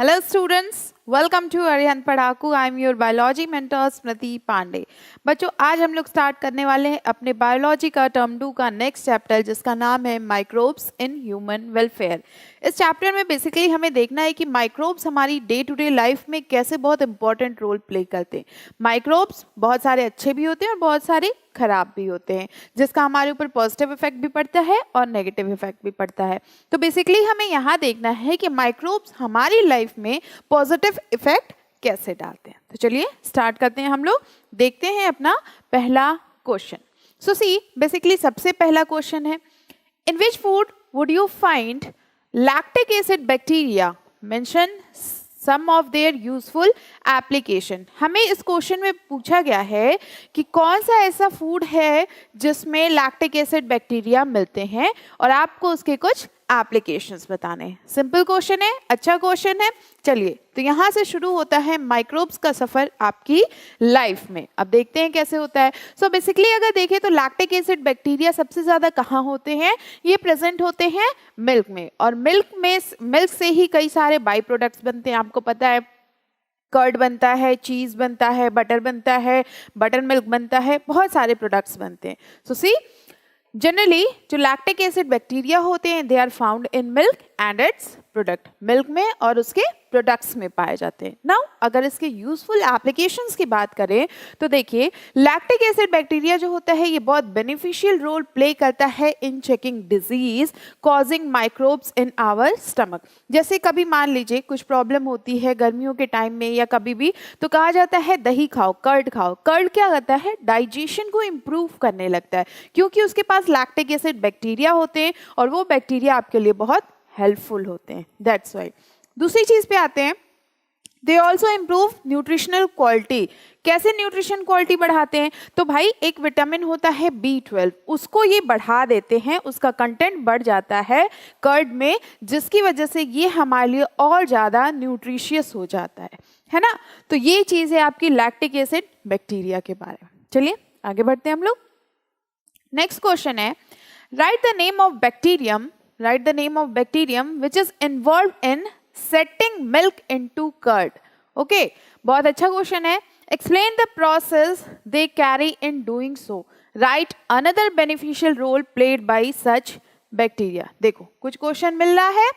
Hello students, welcome to Arihant Padaku. I am your biology mentor Smriti Pandey. बच्चों आज हम लोग start करने वाले हैं अपने बायोलॉजी का टर्म 2 का नेक्स्ट चैप्टर जिसका नाम है माइक्रोब्स इन ह्यूमन वेलफेयर। इस चैप्टर में बेसिकली हमें देखना है कि माइक्रोब्स हमारी डे टू डे लाइफ में कैसे बहुत इंपॉर्टेंट रोल प्ले करते हैं। माइक्रोब्स बहुत सारे अच्छे भी होते हैं और बहुत सारे खराब भी होते हैं जिसका हमारे ऊपर पॉजिटिव इफेक्ट भी पड़ता है और नेगेटिव इफेक्ट भी पड़ता है। तो बेसिकली हमें यहाँ देखना है कि माइक्रोब्स हमारी लाइफ में पॉजिटिव इफेक्ट कैसे डालते हैं। तो चलिए स्टार्ट करते हैं। हम लोग देखते हैं अपना पहला क्वेश्चन। सो सी बेसिकली सबसे पहला क्वेश्चन है, in which food would you find lactic acid bacteria, mention some of their useful application. हमें इस क्वेश्चन में पूछा गया है कि कौन सा ऐसा फूड है जिसमें लैक्टिक एसिड बैक्टीरिया मिलते हैं और आपको उसके कुछ एप्लीकेशंस बताने हैं। सिंपल क्वेश्चन है, अच्छा क्वेश्चन है। चलिए तो यहाँ से शुरू होता है माइक्रोब्स का सफर आपकी लाइफ में। अब देखते हैं कैसे होता है। सो बेसिकली अगर देखें तो लैक्टिक एसिड बैक्टीरिया सबसे ज्यादा कहाँ होते हैं? ये प्रेजेंट होते हैं मिल्क में, और मिल्क से ही कई सारे बाई प्रोडक्ट्स बनते हैं। आपको पता है कर्ड बनता है, चीज बनता है, बटर बनता है, बटर मिल्क बनता है, बहुत सारे प्रोडक्ट्स बनते हैं। सो सी जनरली जो लैक्टिक एसिड बैक्टीरिया होते हैं they are found in milk and its product, milk में और उसके प्रोडक्ट्स में पाए जाते हैं। नाउ अगर इसके यूजफुल एप्लीकेशंस की बात करें तो देखिए लैक्टिक एसिड बैक्टीरिया जो होता है ये बहुत बेनिफिशियल रोल प्ले करता है in checking disease causing microbes in our stomach. जैसे कभी मान लीजिए कुछ प्रॉब्लम होती है गर्मियों के टाइम में या कभी भी, तो कहा जाता है दही खाओ, कर्ड खाओ। कर्ड क्या करता है? डाइजेशन को इम्प्रूव करने लगता है क्योंकि उसके पास लैक्टिक एसिड बैक्टीरिया होते हैं और वो बैक्टीरिया आपके लिए बहुत हेल्पफुल होते हैं, दैट्स वाई। दूसरी चीज पे आते हैं, they also improve nutritional quality. कैसे न्यूट्रिशन क्वालिटी बढ़ाते हैं? तो भाई एक विटामिन होता है B12, उसको ये बढ़ा देते हैं, उसका कंटेंट बढ़ जाता है कर्ड में, जिसकी वजह से ये हमारे लिए और ज़्यादा न्यूट्रिशियस हो जाता है ना। तो ये चीज़ है आपकी लैक्टिक एसिड बैक्टीरिया के बारे में। चलिए आगे बढ़ते हैं हम लोग। नेक्स्ट क्वेश्चन है, right the name of bacterium, write the name of bacterium which is involved in setting milk into curd. Okay, बहुत अच्छा क्वेश्चन है। Explain the process they carry in doing so. Write another beneficial role played by such bacteria. देखो कुछ question मिल रहा है,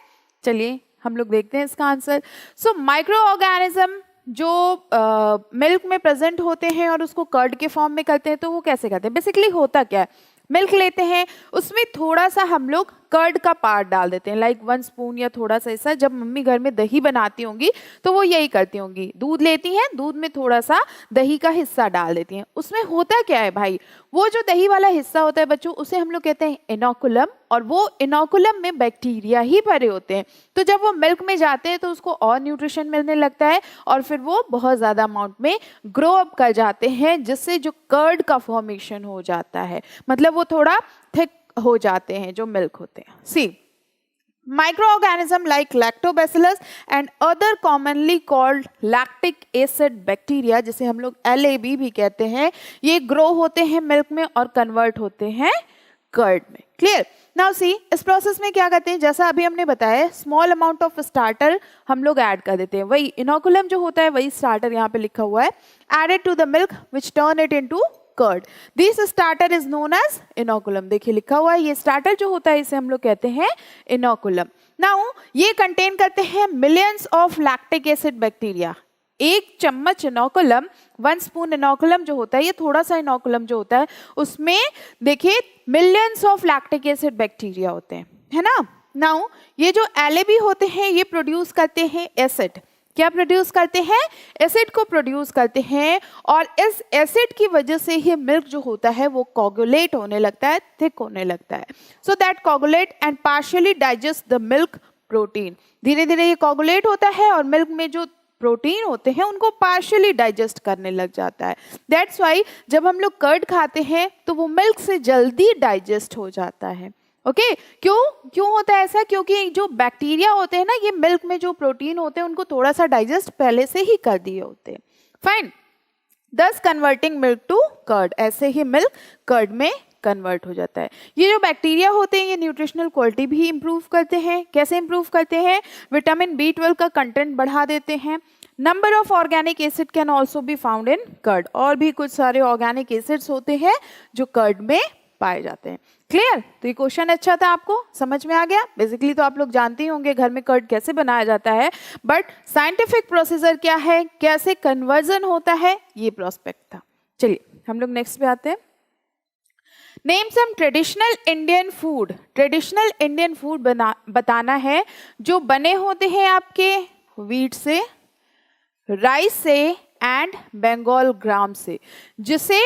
चलिए हम लोग देखते हैं इसका आंसर। सो माइक्रो ऑर्गेनिज्म जो मिल्क में प्रेजेंट होते हैं और उसको कर्ड के फॉर्म में करते हैं, तो वो कैसे करते हैं? बेसिकली होता क्या है, मिल्क लेते हैं, उसमें थोड़ा सा हम लोग कर्ड का पार्ट डाल देते हैं, लाइक 1 स्पून या थोड़ा सा ऐसा। जब मम्मी घर में दही बनाती होंगी तो वो यही करती होंगी, दूध लेती हैं, दूध में थोड़ा सा दही का हिस्सा डाल देती हैं। उसमें होता क्या है भाई, वो जो दही वाला हिस्सा होता है बच्चों, उसे हम लोग कहते हैं इनोकुलम, और वो इनोकुलम में बैक्टीरिया ही भरे होते हैं। तो जब वो मिल्क में जाते हैं तो उसको और न्यूट्रिशन मिलने लगता है और फिर वो बहुत ज़्यादा अमाउंट में ग्रो अप कर जाते हैं, जिससे जो कर्ड का फॉर्मेशन हो जाता है, मतलब वो थोड़ा थिक हो जाते हैं जो मिल्क होते हैं। सी microorganism like lactobacillus and other commonly called lactic acid bacteria, जिसे हम लोग LAB भी कहते हैं, ये ग्रो होते हैं मिल्क में और कन्वर्ट होते हैं कर्ड में। क्लियर? नाउ सी इस प्रोसेस में क्या करते हैं, जैसा अभी हमने बताया स्मॉल अमाउंट ऑफ स्टार्टर हम लोग ऐड कर देते हैं, वही इनोकुलम जो होता है वही स्टार्टर यहाँ पे लिखा हुआ है, added to the milk which turn it into curd. This starter is known as inoculum. देखिए लिखा हुआ है, ये स्टार्टर जो होता है इसे हम लोग कहते हैं इनोकुलम। नाउ ये कंटेन करते हैं millions of lactic acid bacteria. 1 चम्मच इनोकुलम, 1 स्पून इनोकुलम जो होता है, ये थोड़ा सा इनोकुलम जो होता है उसमें देखिए millions of lactic acid bacteria होते हैं, है ना। नाउ ये जो LAB होते हैं ये प्रोड्यूस करते हैं एसिड। क्या प्रोड्यूस करते हैं? एसिड को प्रोड्यूस करते हैं, और इस एसिड की वजह से ही मिल्क जो होता है वो कोगुलेट होने लगता है, थिक होने लगता है। So that coagulate and partially digest the milk protein. धीरे धीरे ये कोगुलेट होता है और मिल्क में जो प्रोटीन होते हैं उनको पार्शियली डाइजेस्ट करने लग जाता है। दैट्स वाई जब हम लोग कर्ड खाते हैं तो वो मिल्क से जल्दी डाइजेस्ट हो जाता है। ओके क्यों होता है ऐसा? क्योंकि जो बैक्टीरिया होते हैं ना, ये मिल्क में जो प्रोटीन होते हैं उनको थोड़ा सा डाइजेस्ट पहले से ही कर दिए होते हैं। फाइन, दस कन्वर्टिंग मिल्क टू कर्ड, ऐसे ही मिल्क कर्ड में कन्वर्ट हो जाता है। ये जो बैक्टीरिया होते हैं ये न्यूट्रिशनल क्वालिटी भी इंप्रूव करते हैं। कैसे इंप्रूव करते हैं? विटामिन B12 का कंटेंट बढ़ा देते हैं। Number of organic acid can also be found in curd, और भी कुछ सारे ऑर्गेनिक एसिड्स होते हैं जो कर्ड में पाए जाते हैं। क्लियर? तो ये क्वेश्चन अच्छा था, आपको समझ में आ गया। बेसिकली तो आप लोग जानते ही होंगे घर में कर्ड कैसे बनाया जाता है, बट साइंटिफिक प्रोसीजर क्या है, कैसे कन्वर्जन होता है, ये प्रोस्पेक्ट था। चलिए हम लोग नेक्स्ट पे आते हैं। Name some traditional Indian food. Traditional Indian food बताना है जो बने होते हैं आपके व्हीट से, राइस से एंड बंगाल ग्राम से, जिसे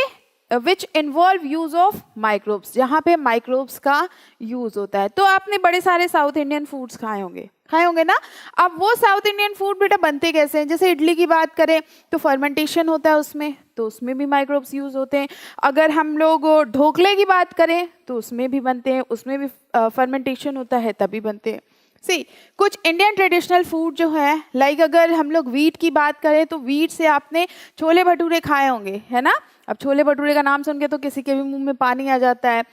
which involve use of microbes, जहाँ पे माइक्रोब्स का यूज होता है। तो आपने बड़े सारे साउथ इंडियन फूड्स खाए होंगे ना। अब वो साउथ इंडियन फूड बेटा बनते कैसे हैं? जैसे इडली की बात करें तो फर्मेंटेशन होता है उसमें, तो उसमें भी माइक्रोब्स यूज होते हैं। अगर हम लोग ढोकले की बात करें तो उसमें भी बनते हैं, उसमें भी फर्मेंटेशन होता है तभी बनते हैं। सी कुछ इंडियन ट्रेडिशनल फूड जो है, लाइक अगर हम लोग वीट की बात करें तो वीट से आपने छोले भटूरे खाए होंगे, है ना। अब छोले भटूरे का नाम सुन के तो किसी के भी मुंह में पानी आ जाता है।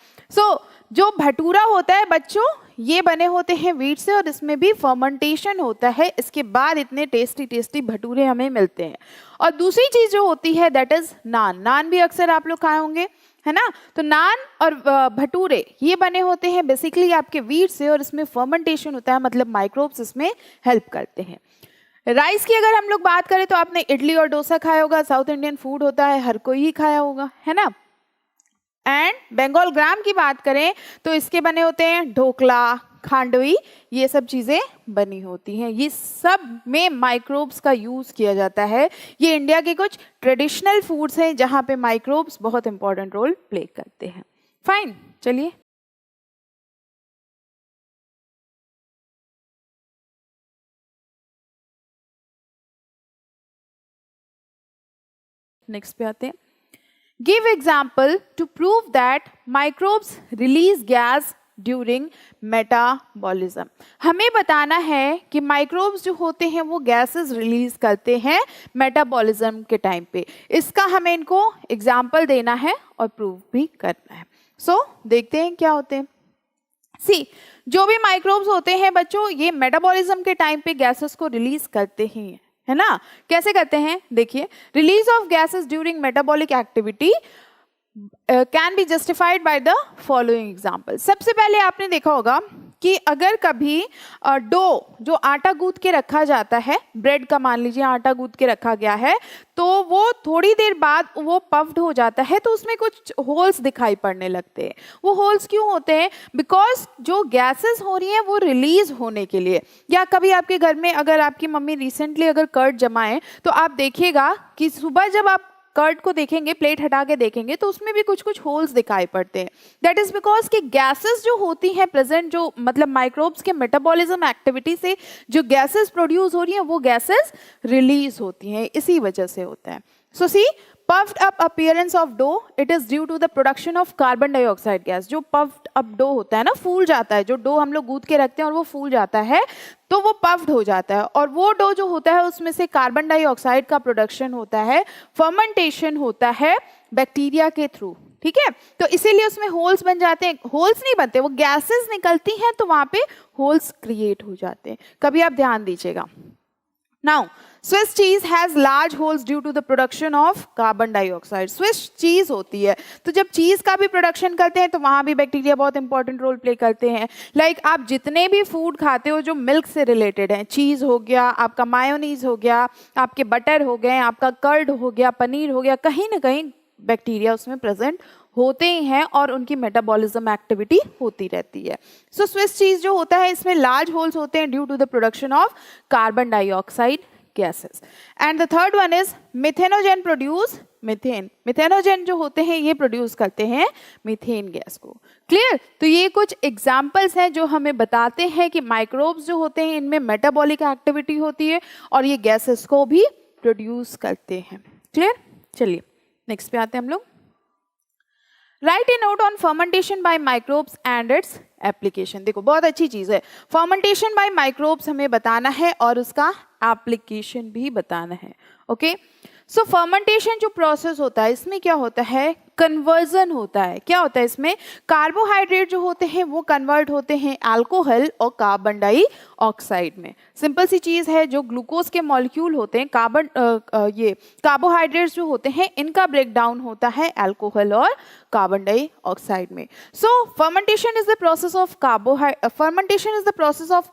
जो भटूरा होता है बच्चों, ये बने होते हैं वीट से और इसमें भी फर्मेंटेशन होता है, इसके बाद इतने टेस्टी टेस्टी भटूरे हमें मिलते हैं। और दूसरी चीज जो होती है दैट इज नान। नान भी अक्सर आप लोग खाए होंगे, है ना। तो नान और भटूरे ये बने होते हैं बेसिकली आपके वीट से और इसमें फर्मेंटेशन होता है, मतलब माइक्रोब्स इसमें हेल्प करते हैं। राइस की अगर हम लोग बात करें तो आपने इडली और डोसा खाया होगा, साउथ इंडियन फूड होता है, हर कोई ही खाया होगा, है ना। एंड बंगाल ग्राम की बात करें तो इसके बने होते हैं ढोकला, खांडवी, ये सब चीजें बनी होती हैं। ये सब में माइक्रोब्स का यूज किया जाता है। ये इंडिया के कुछ ट्रेडिशनल फूड्स हैं जहां पे माइक्रोब्स बहुत इंपॉर्टेंट रोल प्ले करते हैं। फाइन, चलिए नेक्स्ट पे आते हैं। Give example to prove that microbes release gas during metabolism. हमें बताना है कि माइक्रोब्स जो होते हैं वो गैसेस रिलीज करते हैं मेटाबॉलिज्म के टाइम पे। इसका हमें इनको एग्जाम्पल देना है और प्रूव भी करना है। देखते हैं क्या होते हैं। जो भी माइक्रोब्स होते हैं बच्चों, ये मेटाबॉलिज्म के टाइम पे गैसेस को रिलीज करते हैं, है ना। कैसे करते हैं? देखिए, release of gases during metabolic activity can be justified by the following example. सबसे पहले आपने देखा होगा कि अगर कभी डो जो आटा गूंथ के रखा जाता है, ब्रेड का मान लीजिए आटा गूंथ के रखा गया है, तो वो थोड़ी देर बाद वो पफ्ड हो जाता है तो उसमें कुछ होल्स दिखाई पड़ने लगते हैं। वो होल्स क्यों होते हैं? बिकॉज जो गैसेस हो रही हैं वो रिलीज होने के लिए। या कभी आपके घर में अगर आपकी मम्मी रिसेंटली अगर कर्ड जमाएं तो आप देखिएगा कि सुबह जब आप कर्ड को देखेंगे, प्लेट हटा के देखेंगे तो उसमें भी कुछ कुछ होल्स दिखाई पड़ते हैं। दैट इज बिकॉज कि गैसेस जो होती हैं प्रेजेंट, जो मतलब माइक्रोब्स के मेटाबॉलिज्म एक्टिविटी से जो गैसेस प्रोड्यूस हो रही हैं वो गैसेस रिलीज होती हैं, इसी वजह से होता है। सो सी puffed up appearance of dough, it is due to the production of carbon dioxide gas। जो puffed up dough होता है ना, फूल जाता है, जो डो हम लोग गूंथ के रखते हैं और वो फूल जाता है तो वो puffed हो जाता है, और वो डो जो होता है उसमें से कार्बन डाइऑक्साइड का प्रोडक्शन होता है, फर्मेंटेशन होता है बैक्टीरिया के थ्रू, ठीक है। तो इसीलिए उसमें होल्स बन जाते हैं। होल्स नहीं बनते, वो गैसेस निकलती हैं तो वहां पे होल्स क्रिएट हो जाते हैं। कभी आप ध्यान दीजिएगा। Now, Swiss cheese has large holes due to the production of carbon dioxide। Swiss cheese होती है, तो जब चीज का भी प्रोडक्शन करते हैं तो वहां भी बैक्टीरिया बहुत इंपॉर्टेंट रोल प्ले करते हैं। लाइक आप जितने भी फूड खाते हो जो मिल्क से रिलेटेड है, चीज हो गया, आपका मायोनीज हो गया, आपके बटर हो गए, आपका कर्ड हो गया, पनीर हो गया, कहीं ना कहीं बैक्टीरिया उसमें प्रेजेंट होते ही हैं और उनकी मेटाबॉलिज्म एक्टिविटी होती रहती है। सो स्विस चीज जो होता है इसमें लार्ज होल्स होते हैं due to the production of carbon dioxide gases. And the third one is methanogen produce methane. Methanogen जो होते हैं ये प्रोड्यूस करते हैं मीथेन गैस को। क्लियर? तो ये कुछ एग्जाम्पल्स हैं जो हमें बताते हैं कि माइक्रोब्स जो होते हैं इनमें मेटाबॉलिक एक्टिविटी होती है और ये गैसेस को भी प्रोड्यूस करते हैं। क्लियर? चलिए नेक्स्ट पे आते हैं हम लोग। Right A note on fermentation by microbes and its application. देखो बहुत अच्छी चीज है, फर्मेंटेशन बाय माइक्रोब्स हमें बताना है और उसका एप्लीकेशन भी बताना है। ओके, सो फर्मेंटेशन जो प्रोसेस होता है इसमें क्या होता है, कन्वर्जन होता है। क्या होता है इसमें, कार्बोहाइड्रेट जो होते हैं वो कन्वर्ट होते हैं अल्कोहल और कार्बन डाइऑक्साइड में। सिंपल सी चीज़ है, जो ग्लूकोज के मॉलिक्यूल होते हैं, ये कार्बोहाइड्रेट्स जो होते हैं इनका ब्रेक डाउन होता है अल्कोहल और कार्बन डाइऑक्साइड में। So fermentation is the process of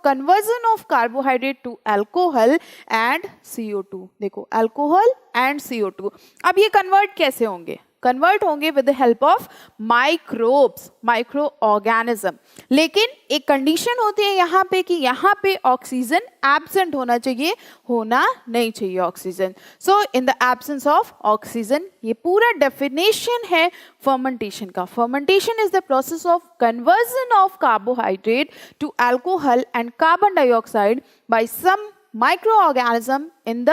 conversion of carbohydrate to alcohol and CO2। देखो, अल्कोहल एंड CO2। अब ये कन्वर्ट कैसे होंगे, कन्वर्ट होंगे with the help of microbes, micro organism. लेकिन एक कंडीशन होती है यहाँ पे कि यहाँ पे ऑक्सीजन एब्सेंट होना चाहिए, होना नहीं चाहिए oxygen. So in the absence of oxygen, ये पूरा डेफिनेशन है फर्मेंटेशन का। Fermentation is the process of conversion of carbohydrate to alcohol and carbon dioxide by some microorganism in the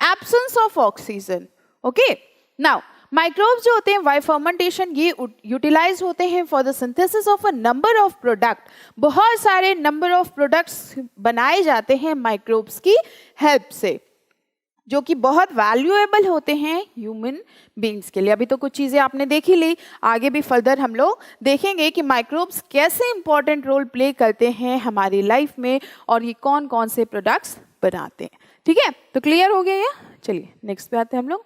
absence of oxygen. Okay, now microbes जो होते हैं by fermentation ये utilise होते हैं for the synthesis of a number of product. बहुत सारे number of products बनाए जाते हैं माइक्रोब्स की हेल्प से, जो कि बहुत वैल्यूएबल होते हैं ह्यूमन बींग्स के लिए। अभी तो कुछ चीज़ें आपने देखी ली, आगे भी फर्दर हम लोग देखेंगे कि माइक्रोब्स कैसे इंपॉर्टेंट रोल प्ले करते हैं हमारी लाइफ में और ये कौन कौन से प्रोडक्ट्स बनाते हैं। ठीक है, तो क्लियर हो गया ये। चलिए नेक्स्ट पे आते हैं हम लोग।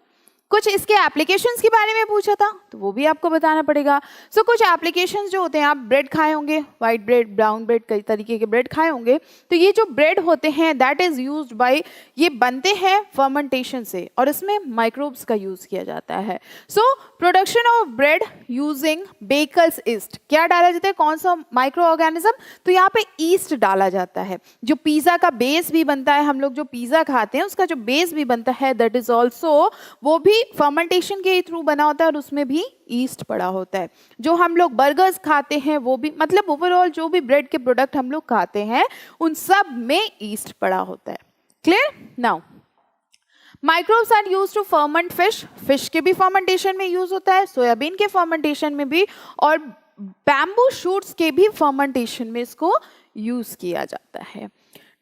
कुछ इसके एप्लीकेशंस के बारे में पूछा था तो वो भी आपको बताना पड़ेगा। सो कुछ एप्लीकेशंस जो होते हैं, आप ब्रेड खाए होंगे, वाइट ब्रेड, ब्राउन ब्रेड, कई तरीके के ब्रेड खाए होंगे। तो ये जो ब्रेड होते हैं दैट इज यूज्ड बाय, ये बनते हैं फर्मेंटेशन से और इसमें माइक्रोब्स का यूज किया जाता है। So production of bread using baker's yeast, क्या डाला जाता है, कौन सा माइक्रो ऑर्गेनिज्म, तो यहाँ पे ईस्ट डाला जाता है। जो पिज्जा का बेस भी बनता है, हम लोग जो पिज्जा खाते हैं उसका जो बेस भी बनता है दैट इज ऑल्सो, वो भी फर्मेंटेशन के थ्रू बना होता है और उसमें भी ईस्ट पड़ा होता है। जो हम लोग बर्गर्स खाते हैं वो भी, मतलब ओवरऑल जो भी ब्रेड के प्रोडक्ट हम लोग खाते हैं उन सब में ईस्ट पड़ा होता है। Clear? Now microbes are used to ferment fish, fish के भी फर्मेंटेशन में यूज होता है, सोयाबीन के फर्मेंटेशन में भी, और बैम्बू शूट्स के भी फर्मेंटेशन में इसको यूज किया जाता है।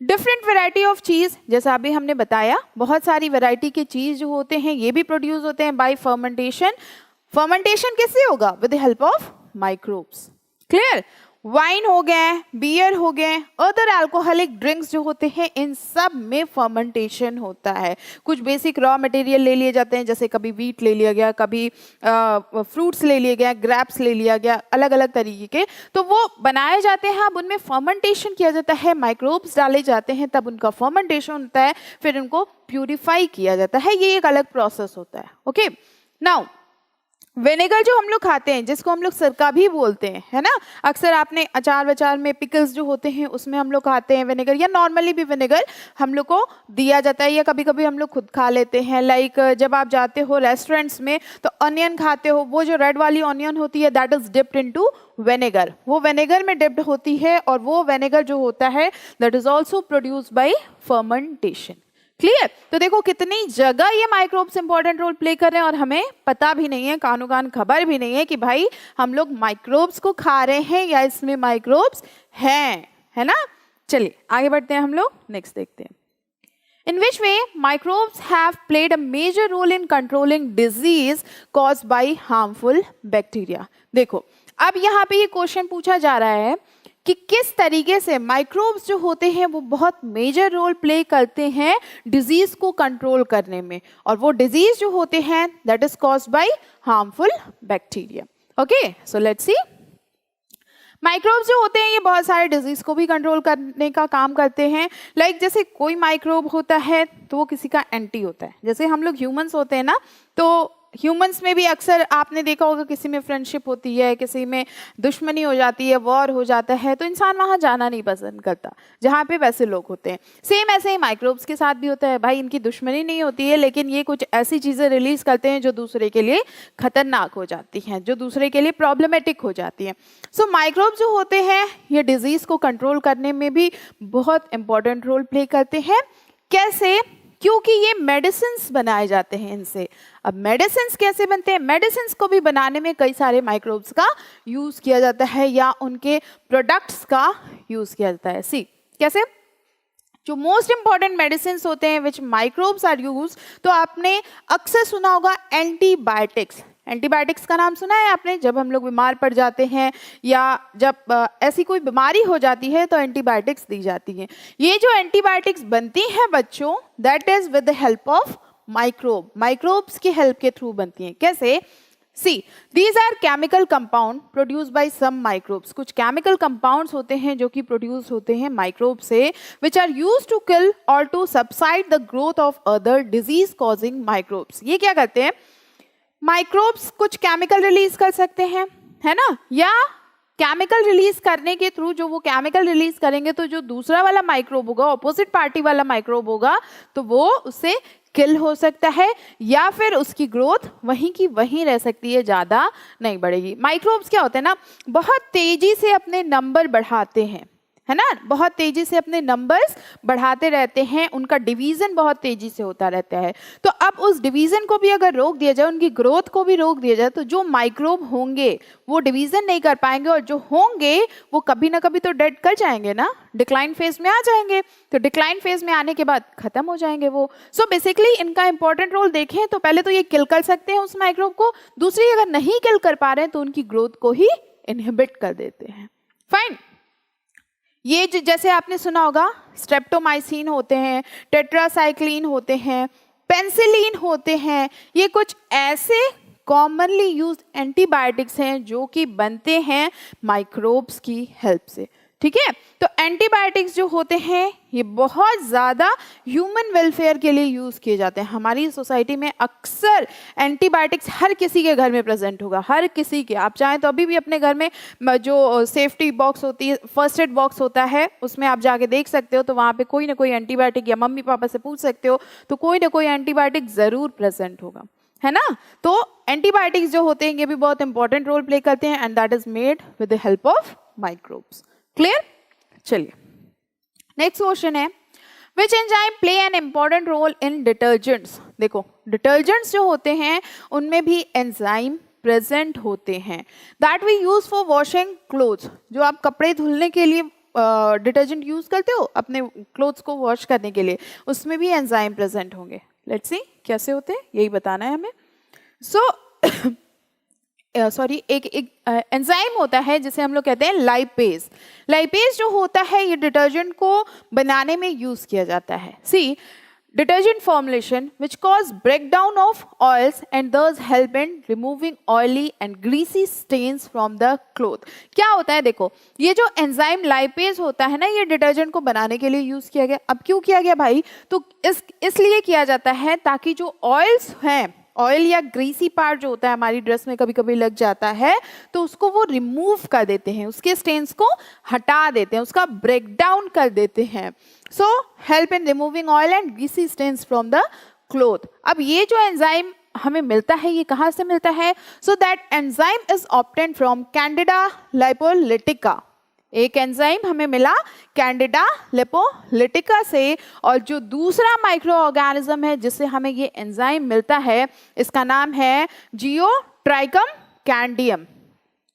डिफरेंट वैरायटी ऑफ चीज़, जैसा अभी हमने बताया, बहुत सारी वैरायटी के चीज़ जो होते हैं ये भी प्रोड्यूस होते हैं बाय फर्मेंटेशन। फर्मेंटेशन कैसे होगा, with the help of microbes. Clear? Wine हो गए, बियर हो गए, अदर अल्कोहलिक ड्रिंक्स जो होते हैं इन सब में फर्मेंटेशन होता है। कुछ बेसिक रॉ मटेरियल ले लिए जाते हैं, जैसे कभी वीट ले लिया गया, कभी फ्रूट्स ले लिया गया, ग्रेप्स ले लिया गया, अलग अलग तरीके के, तो वो बनाए जाते हैं। अब उनमें फर्मेंटेशन किया जाता है, माइक्रोब्स डाले जाते हैं, तब उनका फर्मेंटेशन होता है, फिर उनको प्यूरिफाई किया जाता है। ये एक अलग प्रोसेस होता है। ओके, नाउ विनेगर जो हम लोग खाते हैं, जिसको हम लोग सिरका भी बोलते हैं, है ना, अक्सर आपने अचार वचार में पिकल्स जो होते हैं उसमें हम लोग खाते हैं विनेगर, या नॉर्मली भी विनेगर हम लोग को दिया जाता है, या कभी कभी हम लोग खुद खा लेते हैं। लाइक जब आप जाते हो रेस्टोरेंट्स में तो अनियन खाते हो, वो जो रेड वाली ऑनियन होती है that is dipped into vinegar, वो विनेगर में डिप्ड होती है, और वो विनेगर जो होता है that is also produced by fermentation. Clear? तो देखो कितनी जगह ये माइक्रोब्स इंपॉर्टेंट रोल प्ले कर रहे हैं और हमें पता भी नहीं है, कानो कान खबर भी नहीं है कि भाई हम लोग माइक्रोब्स को खा रहे हैं या इसमें माइक्रोब्स हैं, है ना। चलिए आगे बढ़ते हैं, हम लोग नेक्स्ट देखते हैं। In which way microbes have played a major role in controlling disease caused by harmful bacteria। देखो अब यहाँ पे ये क्वेश्चन पूछा जा रहा है कि किस तरीके से माइक्रोब्स जो होते हैं वो बहुत मेजर रोल प्ले करते हैं डिजीज को कंट्रोल करने में, और वो डिजीज जो होते हैं that is caused by harmful bacteria. Okay, so let's see. Microbes जो होते हैं ये बहुत सारे डिजीज को भी कंट्रोल करने का काम करते हैं। लाइक जैसे कोई माइक्रोब होता है तो वो किसी का एंटी होता है, जैसे हम लोग ह्यूमंस होते हैं ना, तो ह्यूमंस में भी अक्सर आपने देखा होगा किसी में फ्रेंडशिप होती है, किसी में दुश्मनी हो जाती है, वॉर हो जाता है, तो इंसान वहाँ जाना नहीं पसंद करता जहाँ पे वैसे लोग होते हैं। सेम ऐसे ही माइक्रोब्स के साथ भी होता है। भाई इनकी दुश्मनी नहीं होती है, लेकिन ये कुछ ऐसी चीज़ें रिलीज करते हैं जो दूसरे के लिए खतरनाक हो जाती हैं, जो दूसरे के लिए प्रॉब्लमेटिक हो जाती हैं। सो माइक्रोब जो होते हैं ये डिजीज़ को कंट्रोल करने में भी बहुत इंपॉर्टेंट रोल प्ले करते हैं। कैसे? क्योंकि ये मेडिसिन्स बनाए जाते हैं इनसे। अब मेडिसिन्स कैसे बनते हैं? मेडिसिन्स को भी बनाने में कई सारे माइक्रोब्स का यूज़ किया जाता है या उनके प्रोडक्ट्स का यूज़ किया जाता है। सी कैसे? जो मोस्ट इंपॉर्टेंट मेडिसिन्स होते हैं विच माइक्रोब्स आर यूज, तो आपने अक्सर सुना होगा एंटीबायोटिक्स। एंटीबायोटिक्स का नाम सुना है आपने? जब हम लोग बीमार पड़ जाते हैं या जब ऐसी कोई बीमारी हो जाती है तो एंटीबायोटिक्स दी जाती हैं। ये जो एंटीबायोटिक्स बनती हैं बच्चों, that is with the help of microbe, microbes की हेल्प के थ्रू बनती हैं। कैसे? See, these are chemical compound produced by some microbes. कुछ chemical compounds होते हैं जो कि produce होते हैं microbes से, which are used to kill or to subside the growth of other disease causing microbes. ये क्या करते हैं? Microbes कुछ chemical release कर सकते हैं, है ना? या केमिकल रिलीज करने के थ्रू, जो वो केमिकल रिलीज करेंगे तो जो दूसरा वाला माइक्रोब होगा, ऑपोजिट पार्टी वाला माइक्रोब होगा, तो वो उससे किल हो सकता है या फिर उसकी ग्रोथ वहीं की वहीं रह सकती है, ज़्यादा नहीं बढ़ेगी। माइक्रोब्स क्या होते हैं ना, बहुत तेजी से अपने नंबर बढ़ाते हैं, है ना, बहुत तेजी से अपने नंबर्स बढ़ाते रहते हैं, उनका डिवीजन बहुत तेजी से होता रहता है। तो अब उस डिवीजन को भी अगर रोक दिया जाए, उनकी ग्रोथ को भी रोक दिया जाए, तो जो माइक्रोब होंगे वो डिवीजन नहीं कर पाएंगे और जो होंगे वो कभी ना कभी तो डेड कर जाएंगे ना, डिक्लाइन फेज में आ जाएंगे। तो डिक्लाइन फेज में आने के बाद खत्म हो जाएंगे वो। सो बेसिकली इनका इंपॉर्टेंट रोल देखें तो पहले तो ये किल कर सकते हैं उस माइक्रोब को, दूसरी अगर नहीं किल कर पा रहे हैं तो उनकी ग्रोथ को ही इनहिबिट कर देते हैं। फाइन। ये जैसे आपने सुना होगा, स्ट्रेप्टोमाइसिन होते हैं, टेट्रासाइक्लिन होते हैं, पेनिसिलिन होते हैं, ये कुछ ऐसे कॉमनली यूज्ड एंटीबायोटिक्स हैं जो कि बनते हैं माइक्रोब्स की हेल्प से। ठीक है, तो एंटीबायोटिक्स जो होते हैं ये बहुत ज़्यादा ह्यूमन वेलफेयर के लिए यूज़ किए जाते हैं। हमारी सोसाइटी में अक्सर एंटीबायोटिक्स हर किसी के घर में प्रेजेंट होगा, हर किसी के। आप चाहें तो अभी भी अपने घर में जो सेफ्टी बॉक्स होती है, फर्स्ट एड बॉक्स होता है, उसमें आप जाके देख सकते हो, तो वहाँ पे कोई ना कोई एंटीबायोटिक, या मम्मी पापा से पूछ सकते हो तो कोई ना कोई एंटीबायोटिक ज़रूर प्रेजेंट होगा, है ना। तो एंटीबायोटिक्स जो होते हैं ये भी बहुत इंपॉर्टेंट रोल प्ले करते हैं, and that is made with the help of microbes. Clear? चलिए, नेक्स्ट क्वेश्चन है, which enzyme play an important role in detergents. देखो, डिटर्जेंट्स जो होते हैं उनमें भी एंजाइम प्रेजेंट होते हैं, that we use for washing clothes. जो आप कपड़े धुलने के लिए डिटर्जेंट यूज करते हो अपने क्लोथ्स को वॉश करने के लिए, उसमें भी एंजाइम प्रेजेंट होंगे। लेट्स सी कैसे होते हैं, यही बताना है हमें। एक एंजाइम होता है जिसे हम लोग कहते हैं लाइपेज। लाइपेज जो होता है ये डिटर्जेंट को बनाने में यूज किया जाता है। See, detergent formulation which cause breakdown of oils and thus help in removing oily and greasy stains from the cloth. क्या होता है, देखो, ये जो एंजाइम लाइपेज होता है ना, ये डिटर्जेंट को बनाने के लिए यूज किया गया। अब क्यों किया गया भाई? तो इसलिए किया जाता है ताकि जो ऑयल्स हैं, ऑयल या ग्रीसी पार्ट जो होता है हमारी ड्रेस में कभी कभी लग जाता है, तो उसको वो रिमूव कर देते हैं, उसके स्टेन्स को हटा देते हैं, उसका ब्रेक डाउन कर देते हैं। So help in removing oil and greasy stains from the cloth. अब ये जो एंजाइम हमें मिलता है ये कहाँ से मिलता है? So that enzyme is obtained from Candida lipolytica. एक एंजाइम हमें मिला कैंडिडा लिपोलिटिका से, और जो दूसरा माइक्रो ऑर्गेनिज्म है जिससे हमें ये एंजाइम मिलता है, इसका नाम है जियोट्राइकम कैंडियम।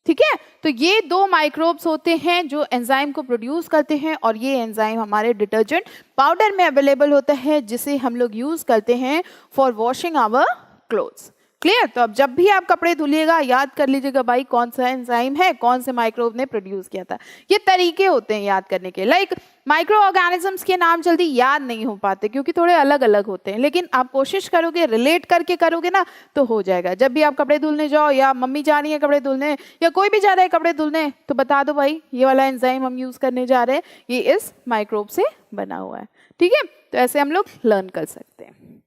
ठीक है, तो ये दो माइक्रोब्स होते हैं जो एंजाइम को प्रोड्यूस करते हैं, और ये एंजाइम हमारे डिटर्जेंट पाउडर में अवेलेबल होता है जिसे हम लोग यूज करते हैं for washing our clothes. Clear? तो अब जब भी आप कपड़े धुलिएगा याद कर लीजिएगा भाई कौन सा एंजाइम है, कौन से माइक्रोब ने प्रोड्यूस किया था। ये तरीके होते हैं याद करने के। लाइक माइक्रो ऑर्गेनिजम्स के नाम जल्दी याद नहीं हो पाते क्योंकि थोड़े अलग अलग होते हैं, लेकिन आप कोशिश करोगे, रिलेट करके करोगे ना, तो हो जाएगा। जब भी आप कपड़े धुलने जाओ, या मम्मी जा रही है कपड़े धुलने, या कोई भी जा रहा है कपड़े धुलने, तो बता दो भाई ये वाला एंजाइम हम यूज करने जा रहे हैं, ये इस माइक्रोब से बना हुआ है। ठीक है, तो ऐसे हम लोग लर्न कर सकते हैं।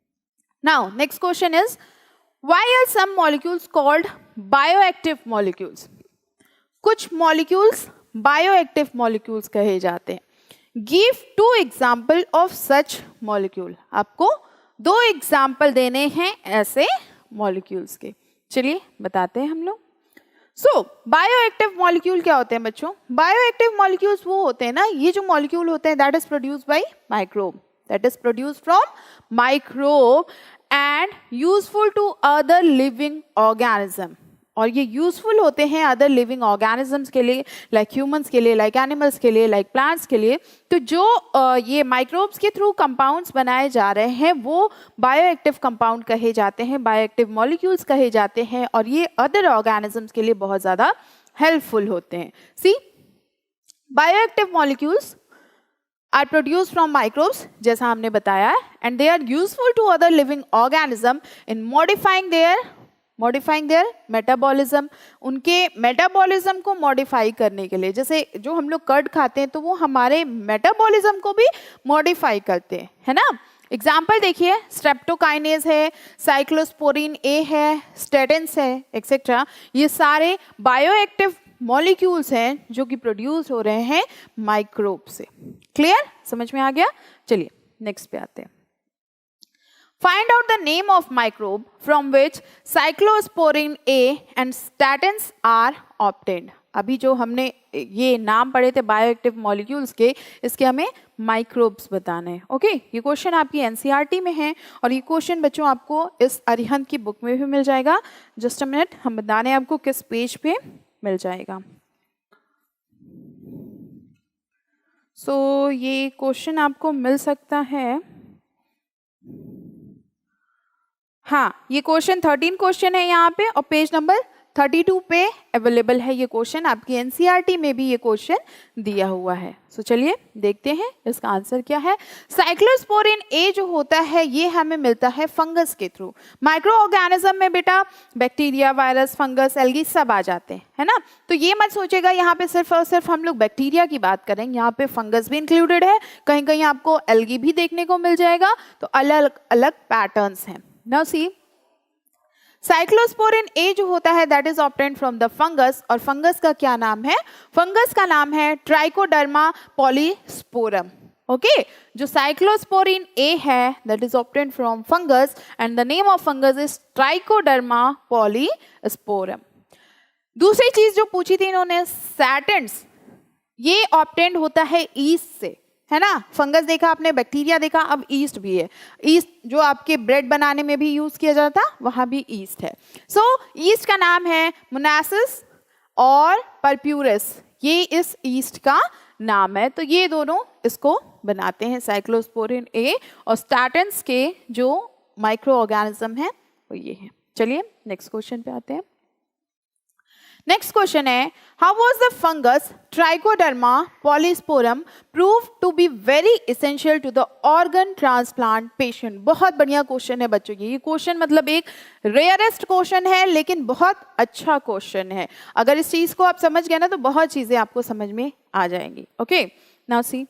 Now next question is, why are some molecules called bioactive molecules? कुछ molecules bioactive molecules कहे जाते हैं। Give 2 example of such molecule। आपको 2 example देने हैं ऐसे molecules के। चलिए बताते हैं हम लोग। So bioactive molecule क्या होते हैं बच्चों? Bioactive molecules वो होते हैं ना, ये जो molecule होते हैं that is produced by microbe, that is produced from microbe and useful to other living organism। और ये यूजफुल होते हैं अदर लिविंग ऑर्गेनिजम्स के लिए, लाइक ह्यूमंस के लिए, लाइक एनिमल्स के लिए, लाइक प्लांट्स के लिए। तो जो ये माइक्रोब्स के थ्रू कंपाउंड्स बनाए जा रहे हैं वो बायोएक्टिव कंपाउंड कहे जाते हैं, बायोएक्टिव मॉलिक्यूल्स कहे जाते हैं, और ये अदर ऑर्गेनिजम्स के लिए बहुत ज़्यादा हेल्पफुल होते हैं। See, bioactive molecules are produced from microbes, जैसा हमने बताया है, and they are useful to other living organism in modifying their metabolism, उनके मेटाबॉलिज्म को मॉडिफाई करने के लिए। जैसे जो हम लोग कर्ड खाते हैं तो वो हमारे मेटाबॉलिज्म को भी मॉडिफाई करते हैं, है ना। एग्जाम्पल देखिए, स्ट्रेप्टोकाइनेज है, साइक्लोस्पोरिन ए है, स्टेटिन्स है, एक्सेट्रा। ये सारे बायोएक्टिव मॉलिक्यूल्स हैं जो कि प्रोड्यूस हो रहे हैं माइक्रोब से। क्लियर, समझ में आ गया। चलिए नेक्स्ट पे आते हैं। Find out the name of microbe from which cyclosporin A and statins are obtained. अभी जो हमने ये नाम पढ़े थे बायोएक्टिव मॉलिक्यूल्स के, इसके हमें माइक्रोब्स बताने हैं। ओके, ये क्वेश्चन आपकी एनसीईआरटी में है और ये क्वेश्चन बच्चों आपको इस अरिहंत की बुक में भी मिल जाएगा। जस्ट अ मिनट, हम बता रहे हैं आपको किस पेज पे मिल जाएगा। सो ये क्वेश्चन आपको मिल सकता है, हाँ, ये क्वेश्चन 13 क्वेश्चन है यहाँ पे और पेज नंबर 32 पे अवेलेबल है ये क्वेश्चन। आपकी एनसीईआरटी में भी ये क्वेश्चन दिया हुआ है। सो चलिए देखते हैं इसका आंसर क्या है। साइक्लोस्पोरिन ए जो होता है ये हमें मिलता है फंगस के थ्रू। माइक्रो ऑर्गेनिज्म में बेटा बैक्टीरिया, वायरस, फंगस, एल्गी सब आ जाते हैं, है ना। तो ये मत सोचेगा यहाँ पे सिर्फ और सिर्फ हम लोग बैक्टीरिया की बात करेंगे, यहाँ पे फंगस भी इंक्लूडेड है, कहीं कहीं आपको एल्गी भी देखने को मिल जाएगा। तो अलग अलग पैटर्न्स हैं। Now see, साइक्लोस्पोरिन ए जो होता है that is obtained from the fungus, और फंगस का क्या नाम है? फंगस का नाम है ट्राइकोडर्मा पॉलीस्पोरम। ओके, जो साइक्लोस्पोरिन ए है that is obtained from fungus and the name of fungus is trichoderma polysporum. दूसरी चीज जो पूछी थी इन्होंने, सैटिन्स, ये ऑब्टेन्ड होता है ईस्ट से, है ना। फंगस देखा आपने, बैक्टीरिया देखा, अब ईस्ट भी है। ईस्ट जो आपके ब्रेड बनाने में भी यूज किया जाता है वहां भी ईस्ट है। सो ईस्ट का नाम है मोनासिस और परप्यूरस, ये इस ईस्ट का नाम है। तो ये दोनों इसको बनाते हैं, साइक्लोस्पोरिन ए और स्टैटिन्स के जो माइक्रो ऑर्गेनिज्म है वो ये है। चलिए नेक्स्ट क्वेश्चन पे आते हैं। नेक्स्ट क्वेश्चन है, how was the fungus Trichoderma polysporum prove to be very essential to the organ transplant patient. बहुत बढ़िया क्वेश्चन है बच्चों, ये क्वेश्चन मतलब एक रेयरेस्ट क्वेश्चन है लेकिन बहुत अच्छा क्वेश्चन है। अगर इस चीज को आप समझ गए ना तो बहुत चीजें आपको समझ में आ जाएंगी। ओके, नाउ सी,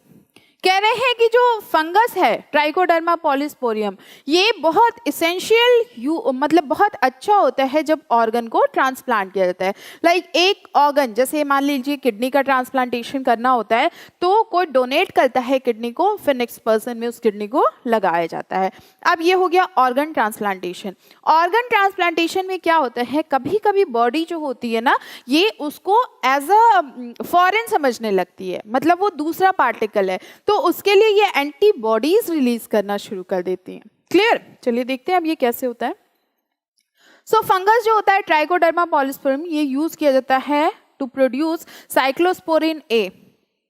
कह रहे हैं कि जो फंगस है ट्राइकोडर्मा पॉलीस्पोरियम ये बहुत इसेंशियल मतलब बहुत अच्छा होता है जब ऑर्गन को ट्रांसप्लांट किया जाता है। लाइक एक ऑर्गन, जैसे मान लीजिए किडनी का ट्रांसप्लांटेशन करना होता है तो कोई डोनेट करता है किडनी को, फिर नेक्स्ट पर्सन में उस किडनी को लगाया जाता है। अब ये हो गया ऑर्गन ट्रांसप्लांटेशन। ऑर्गन ट्रांसप्लांटेशन में क्या होता है, कभी कभी बॉडी जो होती है ना ये उसको एज अ फॉरेन समझने लगती है, मतलब वो दूसरा पार्टिकल है, तो उसके लिए ये एंटीबॉडीज रिलीज करना शुरू कर देती हैं। क्लियर, चलिए देखते हैं अब ये कैसे होता है। सो फंगस जो होता है ट्राइकोडर्मा पॉलीस्पोरम ये यूज किया जाता है टू प्रोड्यूस साइक्लोस्पोरिन ए,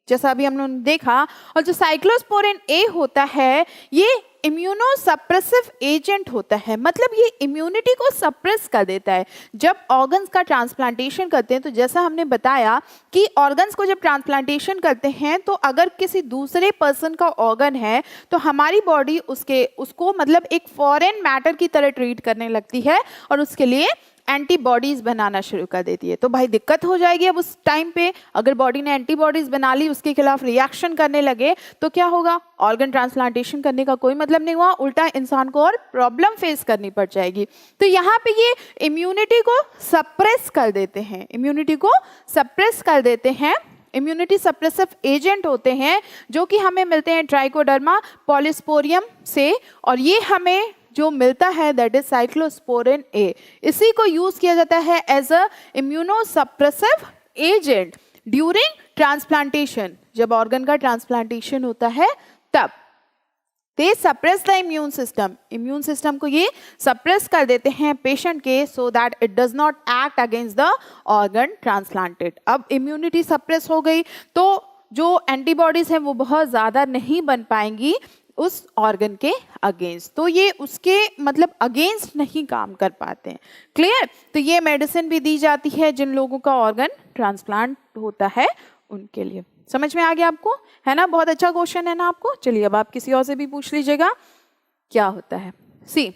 जैसा अभी हम लोगों ने देखा। और जो साइक्लोस्पोरिन ए होता है ये इम्यूनोसप्रेसिव एजेंट होता है, मतलब ये इम्यूनिटी को सप्रेस कर देता है। जब ऑर्गन्स का ट्रांसप्लांटेशन करते हैं तो जैसा हमने बताया कि ऑर्गन्स को जब ट्रांसप्लांटेशन करते हैं तो अगर किसी दूसरे पर्सन का ऑर्गन है तो हमारी बॉडी उसको मतलब एक फॉरेन मैटर की तरह ट्रीट करने लगती है और उसके लिए एंटीबॉडीज बनाना शुरू कर देती है। तो भाई दिक्कत हो जाएगी। अब उस टाइम पे अगर बॉडी ने एंटीबॉडीज बना ली, उसके खिलाफ रिएक्शन करने लगे तो क्या होगा, ऑर्गन ट्रांसप्लांटेशन करने का कोई मतलब नहीं हुआ, उल्टा इंसान को और प्रॉब्लम फेस करनी पड़ जाएगी। तो यहाँ पे ये इम्यूनिटी को सप्रेस कर देते हैं, इम्यूनिटी को सप्रेस कर देते हैं। इम्यूनिटी सप्रेसिव एजेंट होते हैं जो कि हमें मिलते हैं ट्राइकोडर्मा पॉलीस्पोरियम से, और ये हमें जो मिलता है दैट इज साइक्लोस्पोरिन ए। इसी को यूज किया जाता है as a immunosuppressive agent during transplantation, जब ऑर्गन का ट्रांसप्लांटेशन होता है तब। They suppress the immune system, immune system को ये सप्रेस कर देते हैं पेशेंट के, so that it does not act against the organ transplanted. अब इम्यूनिटी सप्रेस हो गई तो जो एंटीबॉडीज हैं वो बहुत ज़्यादा नहीं बन पाएंगी उस ऑर्गन के अगेंस्ट, तो ये उसके मतलब अगेंस्ट नहीं काम कर पाते हैं। क्लियर? तो ये मेडिसिन भी दी जाती है जिन लोगों का ऑर्गन ट्रांसप्लांट होता है उनके लिए। समझ में आ गया आपको? है ना? बहुत अच्छा क्वेश्चन है ना आपको। चलिए अब आप किसी और से भी पूछ लीजिएगा क्या होता है। See,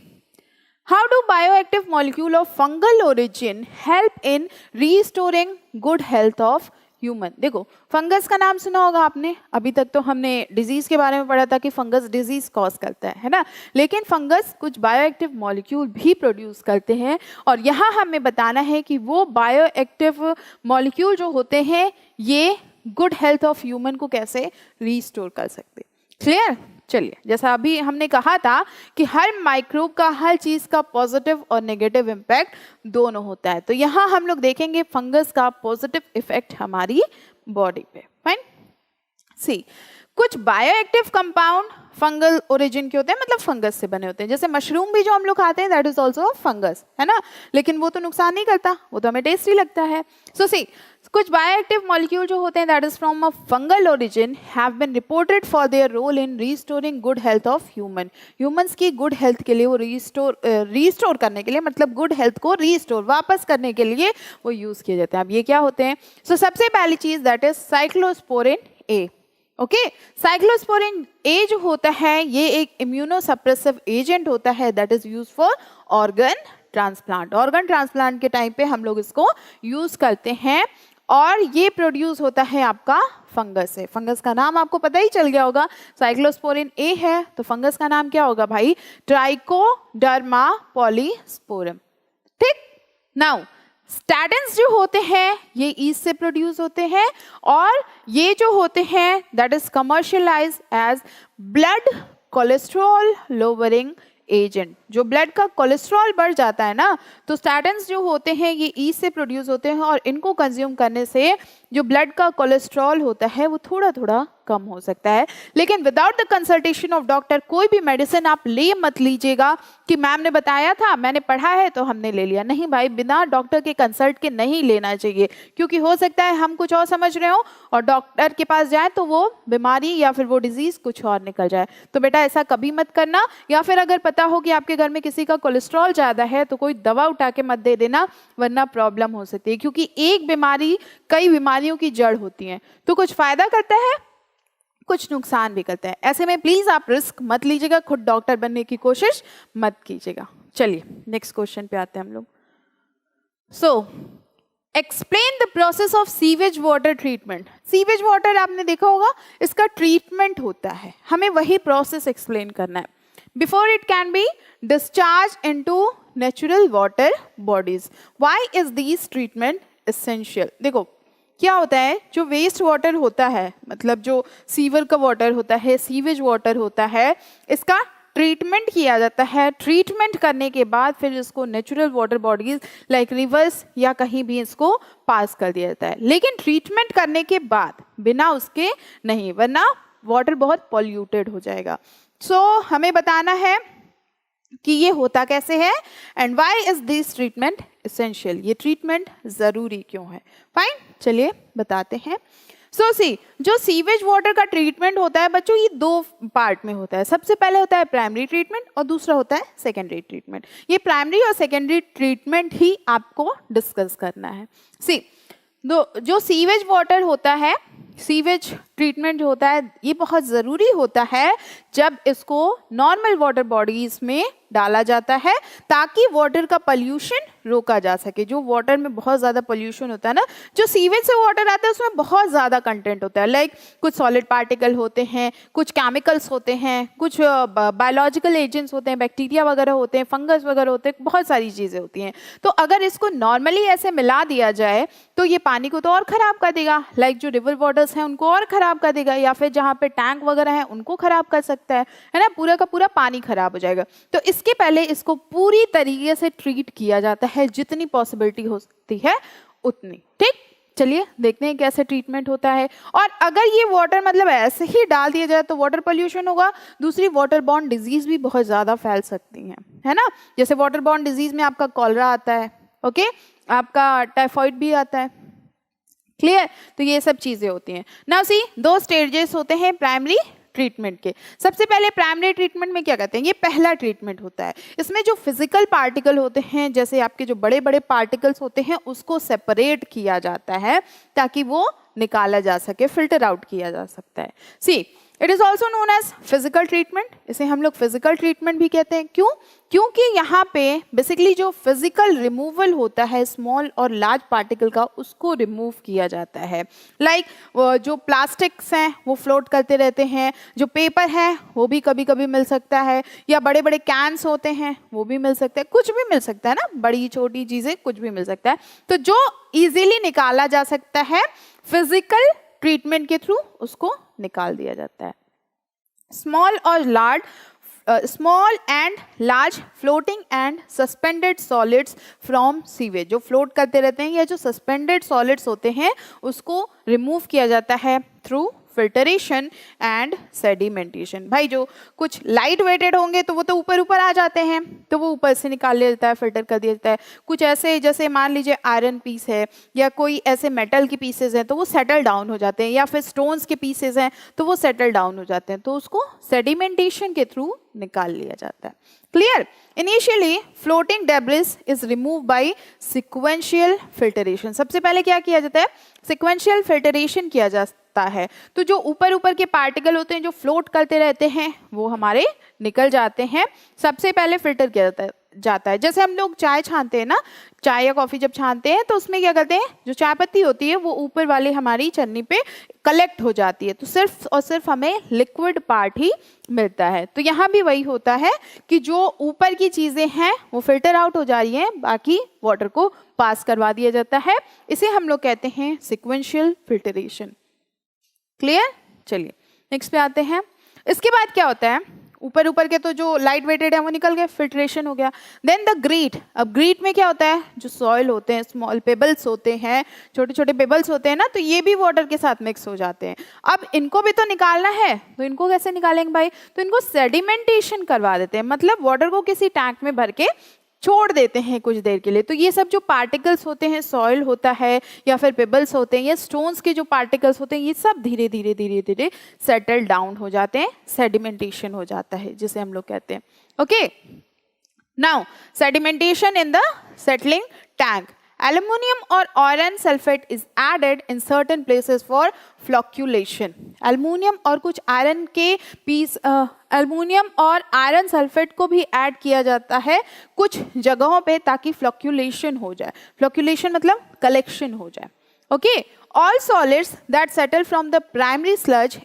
how do bioactive molecule of fungal origin help in restoring good health of human? देखो, फंगस का नाम सुना होगा आपने। अभी तक तो हमने डिजीज के बारे में पढ़ा था कि फंगस डिजीज कॉज करता है ना, लेकिन फंगस कुछ बायोएक्टिव मॉलिक्यूल भी प्रोड्यूस करते हैं और यहाँ हमें बताना है कि वो बायोएक्टिव मॉलिक्यूल जो होते हैं ये गुड हेल्थ ऑफ ह्यूमन को कैसे रीस्टोर कर सकते। क्लियर? चलिए, जैसा अभी हमने कहा था कि हर माइक्रोब का, हर चीज का पॉजिटिव और नेगेटिव इम्पैक्ट दोनों होता है, तो यहाँ हम लोग देखेंगे फंगस का पॉजिटिव इफेक्ट हमारी बॉडी पे। फाइन। सी, कुछ बायोएक्टिव कंपाउंड फंगल ओरिजिन के होते हैं, मतलब फंगस से बने होते हैं। जैसे मशरूम भी जो हम लोग खाते हैं दैट इज ऑल्सो फंगस, है ना, लेकिन वो तो नुकसान नहीं करता, वो तो हमें टेस्टी लगता है। सो सी, कुछ बायोएक्टिव मॉलिक्यूल जो होते हैं that is from a fungal origin have been reported for their role in restoring good health of human. Humans की गुड हेल्थ के लिए वो रीस्टोर करने के लिए, मतलब गुड हेल्थ को रीस्टोर वापस करने के लिए वो यूज किए जाते हैं। अब ये क्या होते हैं? सो सबसे पहली चीज that is cyclosporin A. Okay, cyclosporin A जो होता है ये एक इम्यूनोसप्रेसिव एजेंट होता है that is use for organ transplant. Organ transplant के टाइम पे हम लोग इसको यूज करते हैं और ये प्रोड्यूस होता है आपका फंगस से। फंगस का नाम आपको पता ही चल गया होगा, साइक्लोस्पोरिन ए है, तो फंगस का नाम क्या होगा भाई? Trichoderma polysporum. ठीक। नाउ स्टैटिन्स जो होते हैं ये ईस्ट से प्रोड्यूस होते हैं और ये जो होते हैं that is commercialised as blood cholesterol lowering agent. जो ब्लड का कोलेस्ट्रॉल बढ़ जाता है ना, तो स्टैटिन्स जो होते हैं ये ईस्ट से प्रोड्यूस होते हैं और इनको कंज्यूम करने से जो ब्लड का कोलेस्ट्रॉल होता है वो थोड़ा थोड़ा कम हो सकता है। लेकिन without the consultation of doctor कोई भी मेडिसिन आप ले मत लीजिएगा कि मैम ने बताया था, मैंने पढ़ा है तो हमने ले लिया। नहीं भाई, बिना डॉक्टर के कंसल्ट के नहीं लेना चाहिए, क्योंकि हो सकता है हम कुछ और समझ रहे हो और डॉक्टर के पास जाए तो वो बीमारी या फिर वो डिजीज कुछ और निकल जाए। तो बेटा ऐसा कभी मत करना, या फिर अगर पता हो कि आपके घर में किसी का कोलेस्ट्रॉल ज़्यादा है तो कोई दवा उठा के मत दे देना, वरना प्रॉब्लम हो सकती है, क्योंकि एक बीमारी कई बीमारियों की जड़ होती है। तो कुछ फायदा करता है, कुछ नुकसान भी करता है। ऐसे में प्लीज आप रिस्क मत लीजिएगा, खुद डॉक्टर बनने की कोशिश मत कीजिएगा। चलिए नेक्स्ट क्वेश्चन पे आते हैं हम लोग। So explain the process of sewage water treatment. Sewage water आपने देखा होगा, इसका ट्रीटमेंट होता है, हमें वही प्रोसेस एक्सप्लेन करना है। Before it can be discharge into natural water bodies. Why is this treatment essential? देखो क्या होता है, जो वेस्ट वाटर होता है, मतलब जो सीवर का वाटर होता है, सीवेज वाटर होता है, इसका ट्रीटमेंट किया जाता है। ट्रीटमेंट करने के बाद फिर इसको natural water bodies like reverse या कहीं भी इसको पास कर दिया जाता है। लेकिन ट्रीटमेंट करने के बाद बिना उसके नहीं, वरना वाटर बहुत पॉल्यूटेड हो जाएगा। सो हमें बताना है कि ये होता कैसे है and why is this treatment essential. ये ट्रीटमेंट जरूरी क्यों है? फाइन, चलिए बताते हैं। सो सी, जो सीवेज वाटर का ट्रीटमेंट होता है बच्चों, ये दो पार्ट में होता है। सबसे पहले होता है प्राइमरी ट्रीटमेंट और दूसरा होता है सेकेंडरी ट्रीटमेंट। ये प्राइमरी और सेकेंडरी ट्रीटमेंट ही आपको डिस्कस करना है। सी, जो सीवेज वाटर होता है, सीवेज ट्रीटमेंट जो होता है ये बहुत ज़रूरी होता है जब इसको नॉर्मल वाटर बॉडीज में डाला जाता है, ताकि वाटर का पॉल्यूशन रोका जा सके। जो वाटर में बहुत ज़्यादा पॉल्यूशन होता है ना, जो सीवेज से वाटर आता है उसमें बहुत ज़्यादा कंटेंट होता है, लाइक कुछ सॉलिड पार्टिकल होते हैं, कुछ केमिकल्स होते हैं, कुछ बायोलॉजिकल एजेंट्स होते हैं, बैक्टीरिया वगैरह होते हैं, फंगस वगैरह होते हैं, बहुत सारी चीज़ें होती हैं। तो अगर इसको नॉर्मली ऐसे मिला दिया जाए तो ये पानी को तो और ख़राब कर देगा, लाइक जो रिवर वाटर्स हैं उनको और ख़राब कर देगा, या फिर जहाँ पे टैंक वगैरह हैं उनको ख़राब कर सकता है ना, पूरा का पूरा पानी ख़राब हो जाएगा। तो इसके पहले इसको पूरी तरीके से ट्रीट किया जाता है, जितनी पॉसिबिलिटी हो सकती है उतनी। ठीक, चलिए देखते हैं कैसे ट्रीटमेंट होता है। और अगर ये वाटर मतलब ऐसे ही डाल दिया जाए तो वाटर पोल्यूशन होगा। दूसरी वाटर बॉर्न डिजीज भी बहुत ज़्यादा फैल सकती हैं, है ना। जैसे वाटर बॉर्न डिजीज में आपका कॉलरा आता है, ओके, आपका टाइफाइड भी आता है, क्लियर। तो ये सब चीज़ें होती हैं। नाउ सी, 2 स्टेजेस होते हैं प्राइमरी ट्रीटमेंट के। सबसे पहले प्राइमरी ट्रीटमेंट में क्या कहते हैं, ये पहला ट्रीटमेंट होता है। इसमें जो फिजिकल पार्टिकल होते हैं, जैसे आपके जो बड़े बड़े पार्टिकल्स होते हैं, उसको सेपरेट किया जाता है ताकि वो निकाला जा सके, फिल्टर आउट किया जा सकता है। See, it is also known as physical treatment. इसे हम लोग फिजिकल ट्रीटमेंट भी कहते हैं। क्यों? क्योंकि यहाँ पे बेसिकली जो फिजिकल रिमूवल होता है स्मॉल और लार्ज पार्टिकल का, उसको रिमूव किया जाता है। लाइक जो प्लास्टिक्स हैं वो फ्लोट करते रहते हैं, जो पेपर है वो भी कभी कभी मिल सकता है, या बड़े बड़े कैंस होते हैं वो भी मिल सकता है, कुछ भी मिल सकता है ना, बड़ी छोटी चीज़ें कुछ भी मिल सकता है। तो जो इजीली निकाला जा सकता है फिजिकल ट्रीटमेंट के थ्रू, उसको निकाल दिया जाता है। Small and large floating and suspended solids from sewage, जो फ्लोट करते रहते हैं या जो सस्पेंडेड सॉलिड्स होते हैं, उसको रिमूव किया जाता है थ्रू फिल्टरेशन एंड सेडिमेंटेशन। भाई जो कुछ लाइट वेटेड होंगे तो वो तो ऊपर ऊपर आ जाते हैं, तो वो ऊपर से निकाल लिया जाता है, फिल्टर कर दिया जाता है। कुछ ऐसे जैसे मान लीजिए आयरन पीस है या कोई ऐसे मेटल की पीसेज हैं तो वो सेटल डाउन हो जाते हैं, या फिर स्टोन्स के पीसेज हैं तो वो सेटल डाउन हो जाते हैं, तो उसको सेडिमेंटेशन के थ्रू निकाल लिया जाता है। Clear? Initially floating debris is remove by sequential filtration. सबसे पहले क्या किया जाता है, सिक्वेंशियल फिल्टरेशन किया जाता है। तो जो ऊपर ऊपर के पार्टिकल होते हैं जो फ्लोट करते रहते हैं वो हमारे निकल जाते हैं। सबसे पहले फिल्टर किया जाता है। जैसे हम लोग चाय छानते हैं ना, चाय या कॉफी जब छानते हैं तो उसमें क्या करते हैं, जो चाय पत्ती होती है वो ऊपर वाली हमारी चन्नी पे कलेक्ट हो जाती है, तो सिर्फ और सिर्फ हमें लिक्विड पार्ट ही मिलता है। तो यहाँ भी वही होता है कि जो ऊपर की चीजें हैं वो फिल्टर आउट हो जा रही हैं, बाकी वाटर को पास करवा दिया जाता है। इसे हम लोग कहते हैं सिक्वेंशियल फिल्टरेशन। क्लियर? चलिए नेक्स्ट पे आते हैं। इसके बाद क्या होता है, ऊपर ऊपर के तो जो लाइट वेटेड है वो निकल गए, फिल्ट्रेशन हो गया। Then the grit. अब ग्रीट में क्या होता है, जो सॉइल होते हैं, स्मॉल पेबल्स होते हैं, छोटे छोटे पेबल्स होते हैं ना, तो ये भी वाटर के साथ मिक्स हो जाते हैं। अब इनको भी तो निकालना है, तो इनको कैसे निकालेंगे भाई, तो इनको सेडिमेंटेशन करवा देते हैं, मतलब वाटर को किसी टैंक में भर के छोड़ देते हैं कुछ देर के लिए। तो ये सब जो पार्टिकल्स होते हैं, सॉइल होता है या फिर पेबल्स होते हैं या स्टोन्स के जो पार्टिकल्स होते हैं, ये सब धीरे धीरे धीरे धीरे सेटल डाउन हो जाते हैं, सेडिमेंटेशन हो जाता है जिसे हम लोग कहते हैं। Okay, now sedimentation in the settling tank. Aluminium or iron sulfate is added in certain places for flocculation. Aluminium और कुछ आयरन के पीस, एल्युमिनियम और आयरन सल्फेट को भी ऐड किया जाता है कुछ जगहों पे ताकि फ्लॉक्यूलेशन हो जाए। फ्लॉक्यूलेशन मतलब कलेक्शन हो जाए। Okay, all solids that settle from the primary sludge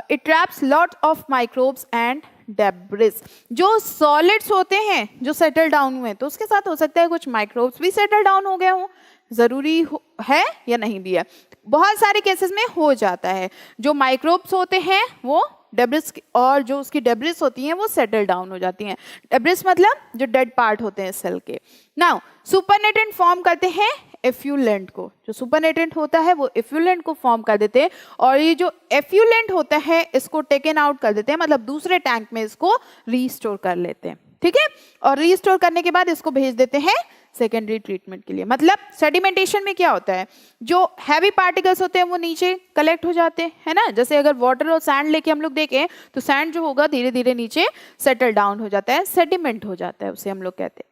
it traps lot of microbes and debris। जो सॉलिड्स होते हैं जो सेटल डाउन हुए, तो उसके साथ हो सकता है कुछ माइक्रोब्स भी सेटल डाउन हो गए हों, जरूरी है या नहीं भी है, बहुत सारे केसेस में हो जाता है। जो माइक्रोब्स होते हैं वो डेब्रिस, और जो उसकी डेब्रिस होती हैं वो सेटल डाउन हो जाती हैं। डेब्रिस मतलब जो डेड पार्ट होते हैं सेल के। नाउ सुपरनेटेंट फॉर्म करते हैं एफ्यूलेंट को, जो सुपरनेटेंट होता है वो एफ्यूलेंट को फॉर्म कर देते हैं, और ये जो एफ्यूलेंट होता है इसको टेकन आउट कर देते हैं, मतलब दूसरे टैंक में इसको रीस्टोर कर लेते हैं। ठीक है, और रीस्टोर करने के बाद इसको भेज देते हैं सेकेंडरी ट्रीटमेंट के लिए। मतलब सेडिमेंटेशन में क्या होता है, जो हैवी पार्टिकल्स होते हैं वो नीचे कलेक्ट हो जाते हैं, है ना। जैसे अगर वाटर और सैंड लेके हम लोग देखें तो सैंड जो होगा धीरे धीरे नीचे सेटल डाउन हो जाता है, सेडिमेंट हो जाता है, उसे हम लोग कहते हैं।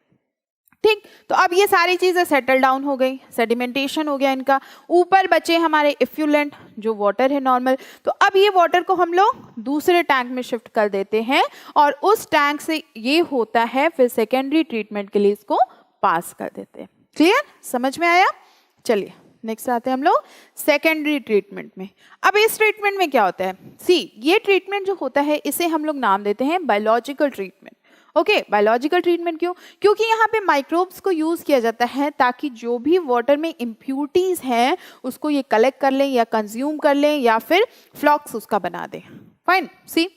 ठीक, तो अब ये सारी चीजें सेटल डाउन हो गई, सेडिमेंटेशन हो गया इनका। ऊपर बचे हमारे इफ्यूलेंट जो वाटर है नॉर्मल, तो अब ये वाटर को हम लोग दूसरे टैंक में शिफ्ट कर देते हैं, और उस टैंक से ये होता है फिर सेकेंडरी ट्रीटमेंट के लिए इसको पास कर देते हैं। क्लियर? समझ में आया? चलिए नेक्स्ट आते हैं हम लोग सेकेंडरी ट्रीटमेंट में। अब इस ट्रीटमेंट में क्या होता है, ये ट्रीटमेंट जो होता है इसे हम लोग नाम देते हैं biological treatment. Okay, biological treatment क्यों? क्योंकि यहाँ पे माइक्रोब्स को यूज किया जाता है ताकि जो भी वाटर में इम्प्यूरिटीज हैं उसको ये कलेक्ट कर लें या कंज्यूम कर लें या फिर फ्लॉक्स उसका बना दें। फाइन, सी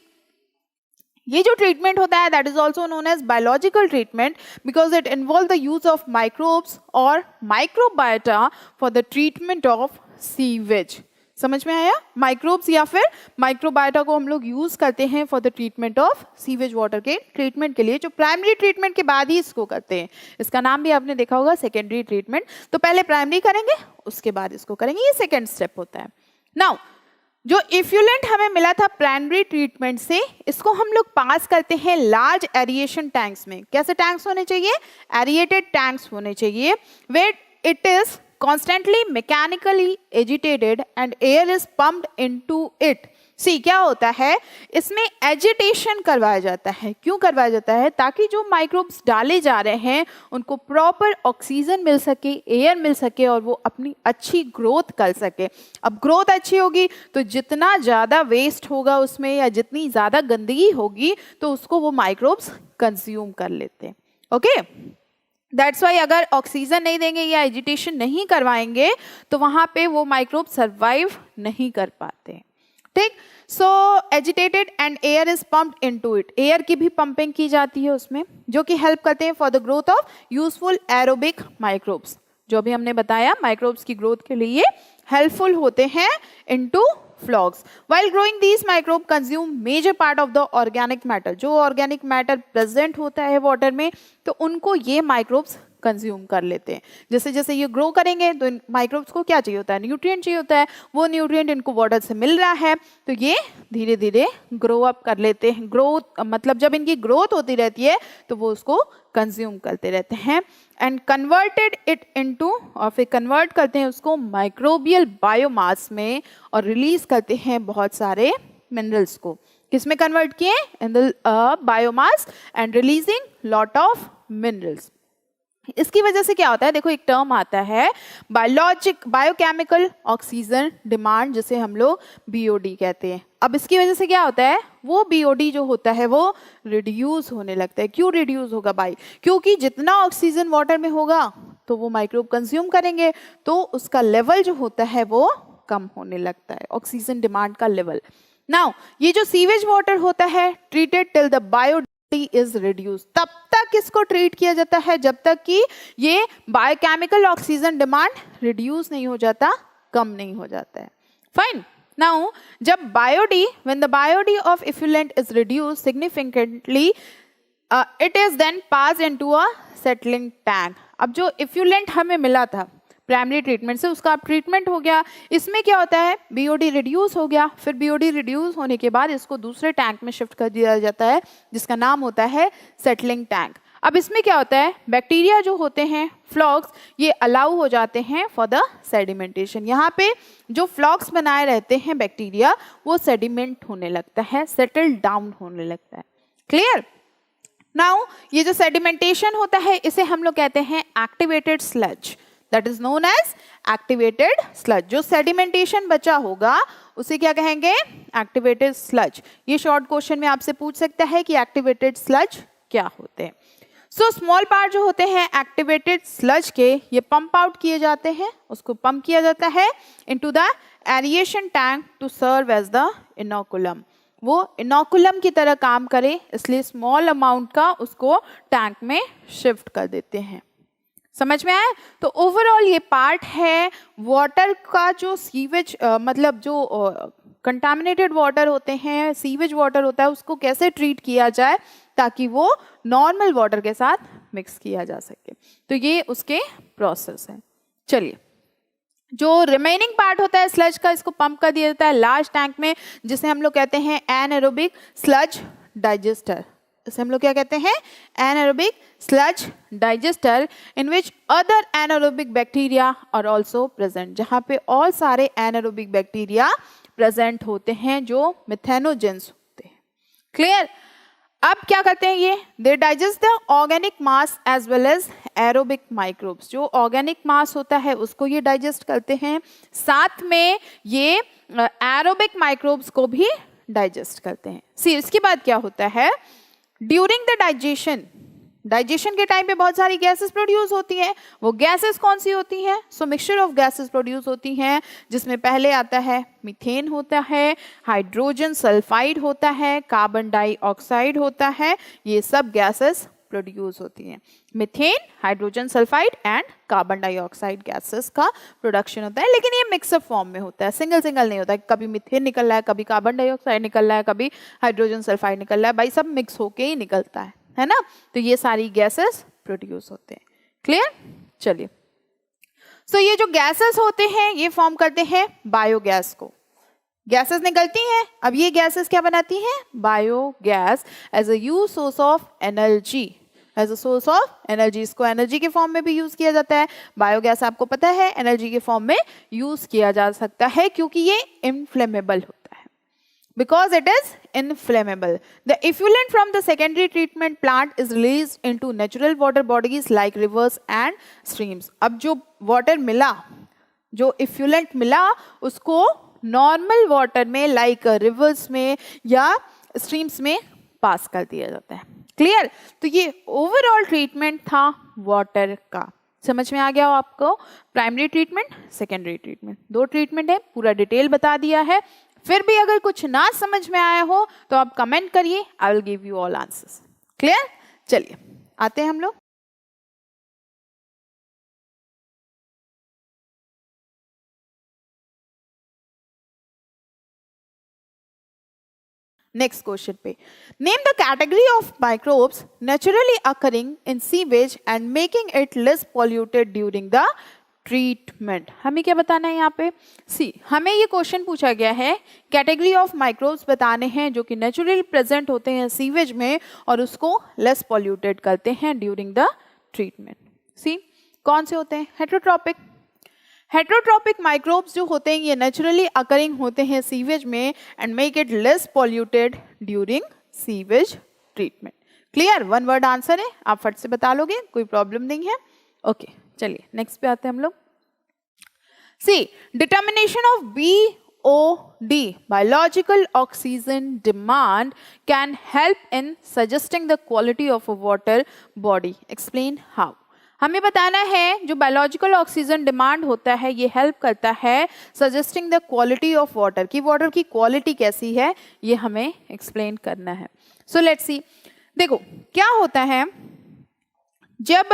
ये जो ट्रीटमेंट होता है that is also known as biological treatment because it involve the use of microbes और microbiota for the treatment of sewage. समझ में आया? माइक्रोब्स या फिर माइक्रोबायोटा को हम लोग यूज करते हैं for the treatment of sewage water के ट्रीटमेंट के लिए, जो प्राइमरी ट्रीटमेंट के बाद ही इसको करते हैं। इसका नाम भी आपने देखा होगा सेकेंडरी ट्रीटमेंट। तो पहले प्राइमरी करेंगे उसके बाद इसको करेंगे, ये सेकेंड स्टेप होता है। नाउ जो इफ्यूलेंट हमें मिला था प्राइमरी ट्रीटमेंट से, इसको हम लोग पास करते हैं लार्ज एरिएशन टैंक्स में। कैसे टैंक्स होने चाहिए? एरिएटेड टैंक्स होने चाहिए, where it is constantly mechanically agitated and air is pumped into it। See क्या होता है, इसमें एजिटेशन करवाया जाता है। क्यों करवाया जाता है? ताकि जो माइक्रोब्स डाले जा रहे हैं उनको प्रॉपर ऑक्सीजन मिल सके, एयर मिल सके और वो अपनी अच्छी ग्रोथ कर सके। अब ग्रोथ अच्छी होगी तो जितना ज़्यादा वेस्ट होगा उसमें या जितनी ज़्यादा गंदगी होगी तो उसको वो माइक्रोब्स कंज्यूम कर लेते हैं। ओके, दैट्स वाई अगर ऑक्सीजन नहीं देंगे या एजिटेशन नहीं करवाएंगे तो वहाँ पे वो माइक्रोब सर्वाइव नहीं कर पाते। ठीक, so agitated and air is pumped into it. Air की भी पंपिंग की जाती है उसमें, जो कि हेल्प करते हैं for the growth of useful aerobic microbes. जो भी हमने बताया माइक्रोब्स की ग्रोथ के लिए हेल्पफुल होते हैं into फ्लॉग्स। While growing these microbes consume major part of the organic matter। जो ऑर्गेनिक मैटर प्रेजेंट होता है वाटर में तो उनको ये माइक्रोब्स कंज्यूम कर लेते हैं। जैसे जैसे ये ग्रो करेंगे तो इन माइक्रोब्स को क्या चाहिए होता है? न्यूट्रिएंट चाहिए होता है। वो न्यूट्रिएंट इनको वाटर से मिल रहा है तो ये धीरे धीरे ग्रो अप कर लेते हैं। ग्रोथ मतलब जब इनकी ग्रोथ होती रहती है तो वो उसको कंज्यूम करते रहते हैं एंड कन्वर्टेड इट इनटू, और फिर कन्वर्ट करते हैं उसको माइक्रोबियल बायोमास में और रिलीज करते हैं बहुत सारे मिनरल्स को। किसमें कन्वर्ट किए? In the biomass and releasing lot of minerals. इसकी वजह से क्या होता है? देखो एक टर्म आता है बायोकेमिकल ऑक्सीजन डिमांड, जिसे हम लोग बीओडी कहते हैं। अब इसकी वजह से क्या होता है? वो बीओडी जो होता है वो रिड्यूस होने लगता है। क्यों रिड्यूस होगा भाई? क्योंकि जितना ऑक्सीजन वाटर में होगा तो वो माइक्रोब कंज्यूम करेंगे तो उसका लेवल जो होता है वो कम होने लगता है, ऑक्सीजन डिमांड का लेवल। नाउ ये जो सीवेज वाटर होता है treated till the bio is reduce, तब तक इसको ट्रीट किया जाता है जब तक कि ये बायोकेमिकल ऑक्सीजन डिमांड रिड्यूस नहीं हो जाता, कम नहीं हो जाता है। फाइन। नाउ जब BOD, when the BOD of effluent is reduce significantly it is then pass into a settling tank. अब जो इफ्यूलेंट हमें मिला था प्राइमरी ट्रीटमेंट से, उसका अब ट्रीटमेंट हो गया। इसमें क्या होता है? बीओडी रिड्यूस हो गया। फिर बीओडी रिड्यूस होने के बाद इसको दूसरे टैंक में शिफ्ट कर दिया जाता है जिसका नाम होता है सेटलिंग टैंक। अब इसमें क्या होता है? बैक्टीरिया जो होते हैं फ्लॉग्स, ये अलाउ हो जाते हैं फॉर द सेडिमेंटेशन। यहाँ पे जो फ्लॉग्स बनाए रहते हैं बैक्टीरिया वो सेडिमेंट होने लगता है, सेटल डाउन होने लगता है। क्लियर? नाउ ये जो सेडिमेंटेशन होता है इसे हम लोग कहते हैं activated sludge, that is known as activated sludge. जो सेडिमेंटेशन बचा होगा उसे क्या कहेंगे? Activated sludge. ये शॉर्ट क्वेश्चन में आपसे पूछ सकता है कि एक्टिवेटेड स्लज क्या होते हैं। सो स्मॉल पार्ट जो होते हैं एक्टिवेटेड स्लज के, ये पंप आउट किए जाते हैं, उसको पंप किया जाता है into the aeration tank to serve as the inoculum. वो इनोकुलम की तरह काम करे इसलिए स्मॉल अमाउंट का उसको टैंक में शिफ्ट कर देते हैं। समझ में आया? तो ओवरऑल ये पार्ट है वाटर का जो सीवेज मतलब जो कंटामिनेटेड वाटर होते हैं, सीवेज वाटर होता है, उसको कैसे ट्रीट किया जाए ताकि वो नॉर्मल वाटर के साथ मिक्स किया जा सके। तो ये उसके प्रोसेस है। चलिए, जो रिमेनिंग पार्ट होता है स्लज का, इसको पंप कर दिया जाता है लार्ज टैंक में जिसे हम लोग कहते हैं एनाएरोबिक स्लज डाइजेस्टर। इसे हम लोग क्या कहते हैं? Anaerobic sludge digester in which other anaerobic bacteria are also present, जहाँ पे और सारे एनाएरोबिक बैक्टीरिया प्रेजेंट होते हैं जो मिथेनोजेंस होते हैं। क्लियर? अब क्या करते हैं ये? They digest the organic mass as well as aerobic microbes. जो ऑर्गेनिक मास होता है उसको ये डाइजेस्ट करते हैं, साथ में ये एरोबिक माइक्रोब्स को भी डाइजेस्ट करते हैं। सी, इसके बाद क्या होता है? ड्यूरिंग द डाइजेशन डाइजेशन के टाइम पे बहुत सारी गैसेस प्रोड्यूस होती हैं। वो गैसेस कौन सी होती हैं? सो मिक्सचर ऑफ गैसेस प्रोड्यूस होती हैं, जिसमें पहले आता है मीथेन होता है, हाइड्रोजन सल्फाइड होता है, कार्बन डाइऑक्साइड होता है, ये सब गैसेस प्रोड्यूस होती हैं। Methane, hydrogen sulphide and carbon dioxide gases का प्रोडक्शन होता है, लेकिन ये मिक्सअप फॉर्म में होता है, सिंगल सिंगल नहीं होता है। कभी मीथेन निकल रहा है, कभी कार्बन डाइऑक्साइड निकल रहा है, कभी हाइड्रोजन सल्फाइड निकल रहा है, भाई सब मिक्स होके ही निकलता है ना। तो ये सारी गैसेस प्रोड्यूस होते हैं। क्लियर? चलिए, सो ये जो गैसेस होते हैं ये फॉर्म करते हैं बायोगैस को। गैसेस निकलती हैं, अब ये गैसेस क्या बनाती हैं? Biogas as a use source of energy, as a source of energy. इसको एनर्जी के फॉर्म में भी यूज किया जाता है। बायोगैस आपको पता है एनर्जी के फॉर्म में यूज किया जा सकता है, क्योंकि ये इनफ्लेमेबल होता है, because it is inflammable. The effluent from the secondary treatment plant is released into natural water bodies like rivers and streams. अब जो water मिला, जो effluent मिला, उसको नॉर्मल वाटर में लाइक रिवर्स में या स्ट्रीम्स में पास कर दिया जाता है। क्लियर? तो ये ओवरऑल ट्रीटमेंट था वाटर का। समझ में आ गया हो आपको? प्राइमरी ट्रीटमेंट, सेकेंडरी ट्रीटमेंट, दो ट्रीटमेंट है, पूरा डिटेल बता दिया है। फिर भी अगर कुछ ना समझ में आया हो तो आप कमेंट करिए, आई will give you all answers. Clear? चलिए आते हैं हम लोग नेक्स्ट क्वेश्चन पे। Name the category of microbes naturally occurring in sewage and making it less polluted during the treatment. हमें क्या बताना है यहाँ पे? सी, हमें ये क्वेश्चन पूछा गया है, कैटेगरी ऑफ माइक्रोब्स बताने हैं जो कि नेचुरली प्रेजेंट होते हैं सीवेज में और उसको लेस पॉल्यूटेड करते हैं ड्यूरिंग द ट्रीटमेंट। सी, कौन से होते हैं? हेटेरोट्रॉपिक। हेटेरोट्रॉपिक माइक्रोब्स जो होते हैं ये नेचुरली अकरिंग होते हैं सीवेज में and make it less polluted during sewage treatment. Clear? One word answer है, आप फट से बता लोगे, कोई प्रॉब्लम नहीं है। ओके, चलिए नेक्स्ट पे आते हैं हम लोग। See, determination of BOD, biological oxygen demand, can help in suggesting the quality of a water body. Explain how. हमें बताना है जो बायोलॉजिकल ऑक्सीजन डिमांड होता है ये हेल्प करता है suggesting the quality of water, कि वाटर की क्वालिटी कैसी है ये हमें एक्सप्लेन करना है। सो लेट्स सी, देखो क्या होता है जब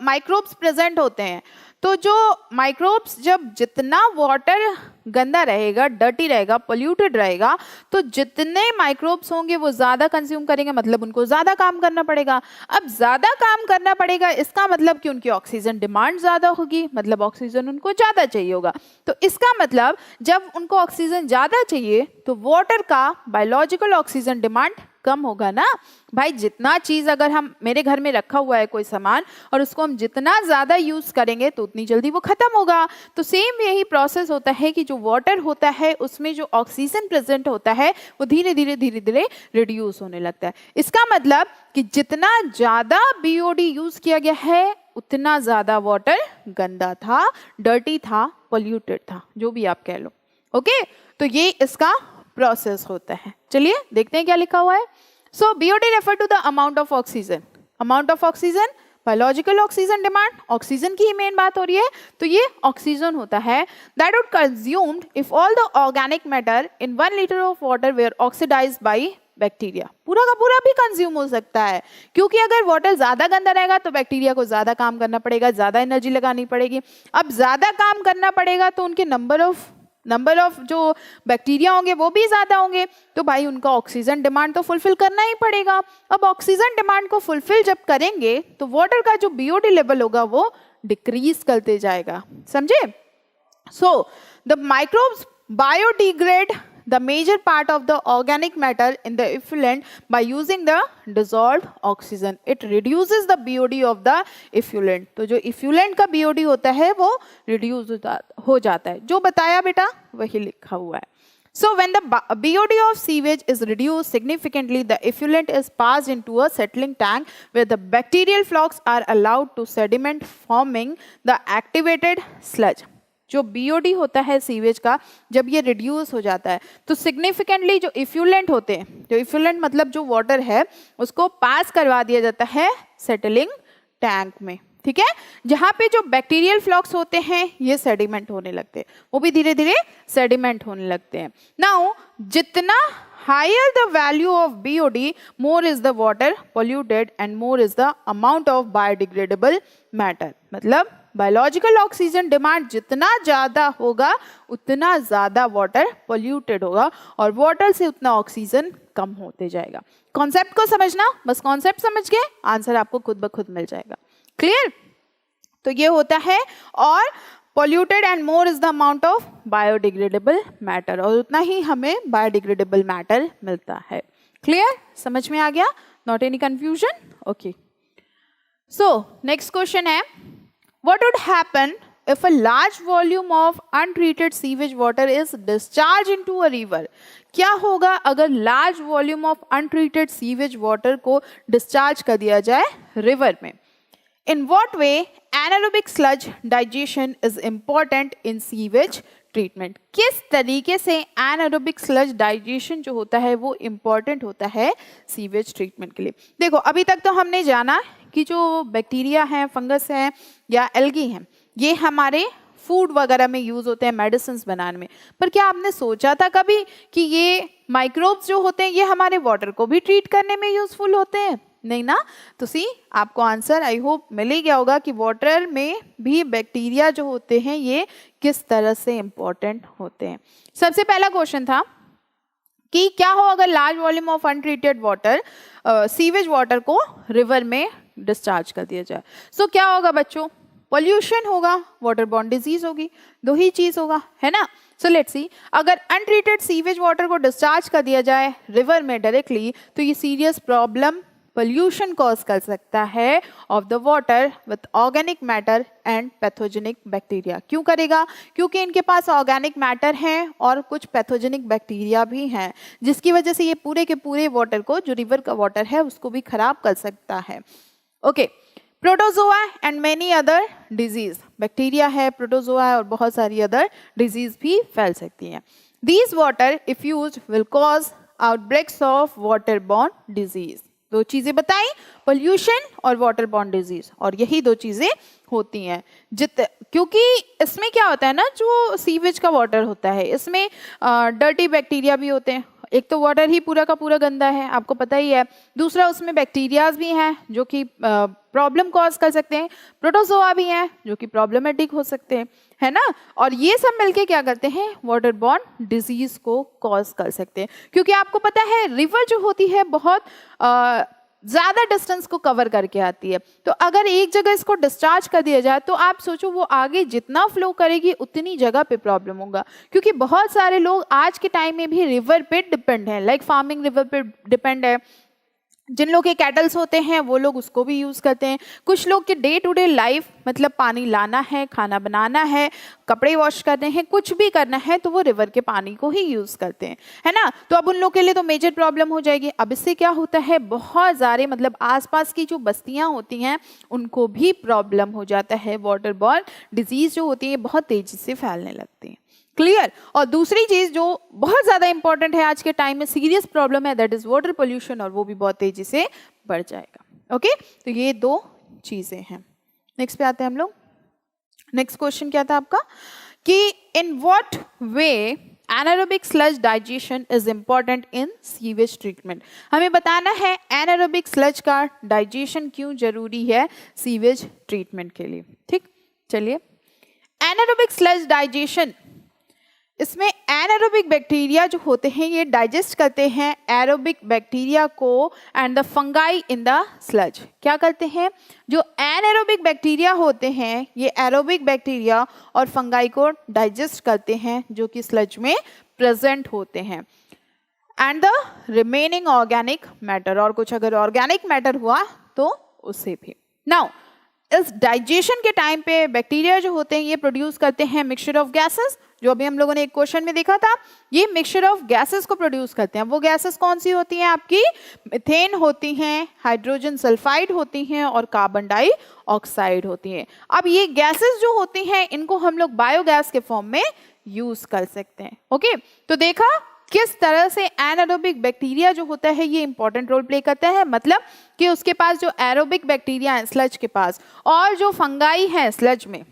माइक्रोब्स प्रेजेंट होते हैं तो जो माइक्रोब्स जब जितना वाटर गंदा रहेगा, डर्टी रहेगा, पोल्यूटेड रहेगा, तो जितने माइक्रोब्स होंगे वो ज़्यादा कंज्यूम करेंगे, मतलब उनको ज़्यादा काम करना पड़ेगा। अब ज़्यादा काम करना पड़ेगा इसका मतलब कि उनकी ऑक्सीजन डिमांड ज़्यादा होगी, मतलब ऑक्सीजन उनको ज़्यादा चाहिए होगा। तो इसका मतलब जब उनको ऑक्सीजन ज़्यादा चाहिए तो वाटर का बायोलॉजिकल ऑक्सीजन डिमांड कम होगा ना। भाई जितना चीज़ अगर हम, मेरे घर में रखा हुआ है कोई सामान और उसको हम जितना ज़्यादा यूज़ करेंगे तो उतनी जल्दी वो ख़त्म होगा। तो सेम यही प्रोसेस होता है कि जो वाटर होता है उसमें जो ऑक्सीजन प्रेजेंट होता है वो धीरे धीरे रिड्यूस होने लगता है। इसका मतलब कि जितना ज़्यादा BOD यूज़ किया गया है उतना ज़्यादा वाटर गंदा था, डर्टी था, पोल्यूटेड था, जो भी आप कह लो। ओके, तो ये इसका प्रोसेस होता है। चलिए देखते हैं क्या लिखा हुआ है। So BOD refer to the amount of oxygen. Amount of oxygen, biological oxygen demand, oxygen की ही मेन बात हो रही है, तो ये ऑक्सीजन होता है that would consumed if all the organic matter in 1 litre of water were oxidised by bacteria. पूरा का पूरा भी कंज्यूम हो सकता है, क्योंकि अगर वाटर ज्यादा गंदा रहेगा तो बैक्टीरिया को ज्यादा काम करना पड़ेगा, ज्यादा एनर्जी लगानी पड़ेगी। अब ज्यादा काम करना पड़ेगा तो उनके नंबर ऑफ जो बैक्टीरिया होंगे वो भी ज्यादा होंगे, तो भाई उनका ऑक्सीजन डिमांड तो फुलफिल करना ही पड़ेगा। अब ऑक्सीजन डिमांड को फुलफिल जब करेंगे तो वाटर का जो BOD लेवल होगा वो डिक्रीज करते जाएगा। समझे? So the microbes biodegrade the major part of the organic matter in the effluent by using the dissolved oxygen. It reduces the BOD of the effluent. तो जो effluent का BOD होता है वो reduce हो जाता है, जो बताया बेटा वही लिखा हुआ है। So when the BOD of sewage is reduced significantly, the effluent is passed into a settling tank where the bacterial flocks are allowed to sediment, forming the activated sludge. जो BOD होता है सीवेज का, जब ये reduce हो जाता है तो सिग्निफिकेंटली जो इफ्यूलेंट होते हैं, जो इफ्यूलेंट मतलब जो वाटर है उसको पास करवा दिया जाता है सेटलिंग टैंक में, ठीक है। जहां पे जो बैक्टीरियल फ्लॉक्स होते हैं ये सेडिमेंट होने लगते हैं, वो भी धीरे धीरे सेडिमेंट होने लगते हैं। नाउ जितना higher the value of BOD, more is the water polluted and more is the amount of biodegradable matter। मतलब बायोलॉजिकल ऑक्सीजन डिमांड जितना ज़्यादा होगा उतना ज़्यादा वाटर पोल्यूटेड होगा और वाटर से उतना ऑक्सीजन कम होते जाएगा। कॉन्सेप्ट को समझना, बस कॉन्सेप्ट समझ के आंसर आपको खुद ब खुद मिल जाएगा। क्लियर? तो ये होता है और polluted and more is the amount of biodegradable matter, और उतना ही हमें biodegradable matter मिलता है। क्लियर? समझ में आ गया? Not any confusion? Okay. So next question है, what would happen if a large volume of untreated sewage water is discharged into a river? क्या होगा अगर large volume of untreated sewage water को discharge कर दिया जाए river में? In what way anaerobic sludge digestion is important in sewage treatment? किस तरीके से anaerobic sludge digestion जो होता है वो important होता है सीवेज ट्रीटमेंट के लिए? देखो अभी तक तो हमने जाना कि जो बैक्टीरिया हैं, फंगस हैं या एल्गी हैं, ये हमारे फूड वगैरह में यूज होते हैं मेडिसिन बनाने में, पर क्या आपने सोचा था कभी कि ये माइक्रोब्स जो होते हैं ये हमारे वाटर को भी ट्रीट करने में यूजफुल होते हैं? नहीं ना। तो सी आपको आंसर आई होप मिल ही गया होगा कि वाटर में भी बैक्टीरिया जो होते हैं ये किस तरह से इंपॉर्टेंट होते हैं। सबसे पहला क्वेश्चन था कि क्या हो अगर large volume of untreated water sewage water को रिवर में डिस्चार्ज कर दिया जाए। सो क्या होगा बच्चों? पोल्यूशन होगा, वाटर बॉर्न डिजीज होगी, दो ही चीज होगा, है ना। सो लेट्स सी, अगर अनट्रीटेड सीवेज वाटर को डिस्चार्ज कर दिया जाए रिवर में डायरेक्टली तो ये सीरियस प्रॉब्लम पोल्यूशन कॉज कर सकता है of the water with organic matter and pathogenic bacteria. क्यों करेगा? क्योंकि इनके पास ऑर्गेनिक मैटर है और कुछ पैथोजेनिक बैक्टीरिया भी हैं, जिसकी वजह से ये पूरे के पूरे वाटर को, जो रिवर का वाटर है, उसको भी खराब कर सकता है। Okay, protozoa and many other disease, bacteria है, प्रोटोजोआ है और बहुत सारी अदर डिजीज भी फैल सकती हैं। These water if used will cause outbreaks of water borne disease. दो चीजें बताई, पोल्यूशन और वाटर बॉर्न डिजीज, और यही दो चीजें होती हैं। क्योंकि इसमें क्या होता है ना, जो सीवेज का वाटर होता है इसमें डर्टी बैक्टीरिया भी होते हैं। एक तो वाटर ही पूरा का पूरा गंदा है, आपको पता ही है। दूसरा उसमें बैक्टीरियाज भी हैं जो कि प्रॉब्लम कॉज कर सकते हैं, प्रोटोजोआ भी हैं जो कि प्रॉब्लमेटिक हो सकते हैं, है ना। और ये सब मिलके क्या करते हैं? वाटर बॉर्न डिजीज को कॉज कर सकते हैं। क्योंकि आपको पता है रिवर जो होती है बहुत ज़्यादा डिस्टेंस को कवर करके आती है, तो अगर एक जगह इसको डिस्चार्ज कर दिया जाए तो आप सोचो वो आगे जितना फ्लो करेगी उतनी जगह पे प्रॉब्लम होगा। क्योंकि बहुत सारे लोग आज के टाइम में भी रिवर पे डिपेंड है, लाइक फार्मिंग रिवर पे डिपेंड है। जिन लोग के कैटल्स होते हैं वो लोग उसको भी यूज़ करते हैं। कुछ लोग के डे टू डे लाइफ मतलब पानी लाना है, खाना बनाना है, कपड़े वॉश करने हैं, कुछ भी करना है तो वो रिवर के पानी को ही यूज़ करते हैं, है ना। तो अब उन लोग के लिए तो मेजर प्रॉब्लम हो जाएगी। अब इससे क्या होता है, बहुत सारे मतलब आसपास की जो बस्तियां होती हैं उनको भी प्रॉब्लम हो जाता है। वाटर बॉर्न डिजीज जो होती है बहुत तेजी से फैलने लगती है। क्लियर? और दूसरी चीज जो बहुत ज्यादा इंपॉर्टेंट है आज के टाइम में, सीरियस प्रॉब्लम है, दैट इज वाटर पोल्यूशन, और वो भी बहुत तेजी से बढ़ जाएगा। ओके, तो ये दो चीजें हैं। नेक्स्ट पे आते हैं हम लोग। नेक्स्ट क्वेश्चन क्या था आपका कि in what way anaerobic sludge digestion is important in sewage treatment. हमें बताना है एनारोबिक स्लज का डाइजेशन क्यों जरूरी है सीवेज ट्रीटमेंट के लिए। ठीक, चलिए। एनारोबिक स्लज डाइजेशन, इसमें एनारोबिक बैक्टीरिया जो होते हैं ये डाइजेस्ट करते हैं एरोबिक बैक्टीरिया को and the fungi in the sludge. क्या करते हैं? जो एनारोबिक बैक्टीरिया होते हैं ये एरोबिक बैक्टीरिया और फंगाई को डाइजेस्ट करते हैं जो कि स्लज में प्रेजेंट होते हैं, and the remaining organic matter, और कुछ अगर ऑर्गेनिक मैटर हुआ तो उससे भी। नाउ इस डाइजेशन के टाइम पे बैक्टीरिया जो होते हैं ये प्रोड्यूस करते हैं मिक्सचर ऑफ गैसेस, जो अभी हम लोगों ने एक क्वेश्चन में देखा था। ये मिक्सचर ऑफ गैसेस को प्रोड्यूस करते हैं। वो गैसेस कौन सी होती हैं आपकी? मीथेन होती हैं, हाइड्रोजन सल्फाइड होती हैं और कार्बन डाइऑक्साइड होती हैं। अब ये गैसेस जो होती हैं इनको हम लोग बायोगैस के फॉर्म में यूज कर सकते हैं। ओके, तो देखा किस तरह से एनारोबिक बैक्टीरिया जो होता है ये इंपॉर्टेंट रोल प्ले करता है, मतलब कि उसके पास जो एरोबिक बैक्टीरिया है स्लज के पास, और जो फंगाई है स्लज में,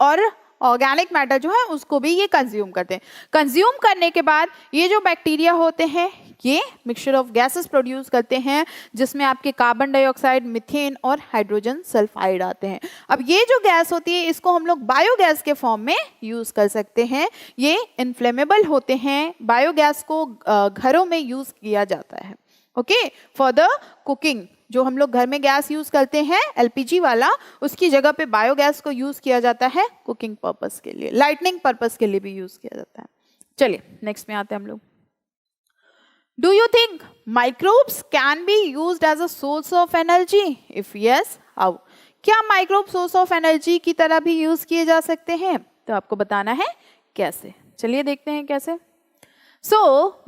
और ऑर्गेनिक मैटर जो है उसको भी ये कंज्यूम करते हैं। कंज्यूम करने के बाद ये जो बैक्टीरिया होते हैं ये मिक्सचर ऑफ गैसेस प्रोड्यूस करते हैं, जिसमें आपके कार्बन डाइऑक्साइड, मीथेन और हाइड्रोजन सल्फाइड आते हैं। अब ये जो गैस होती है इसको हम लोग बायोगैस के फॉर्म में यूज कर सकते हैं। ये इन्फ्लेमेबल होते हैं। बायोगैस को घरों में यूज किया जाता है, ओके, फॉर द कुकिंग। जो हम लोग घर में गैस यूज करते हैं एलपीजी वाला, उसकी जगह पे बायोगैस को यूज किया जाता है कुकिंग पर्पस के लिए, लाइटनिंग पर्पस के लिए भी यूज किया जाता है। चलिए नेक्स्ट में आते हैं हम लोग। Do you think microbes can be used as a source of energy? If yes, how? क्या माइक्रोब सोर्स ऑफ एनर्जी की तरह भी यूज किए जा सकते हैं? तो आपको बताना है कैसे। चलिए देखते हैं कैसे। So,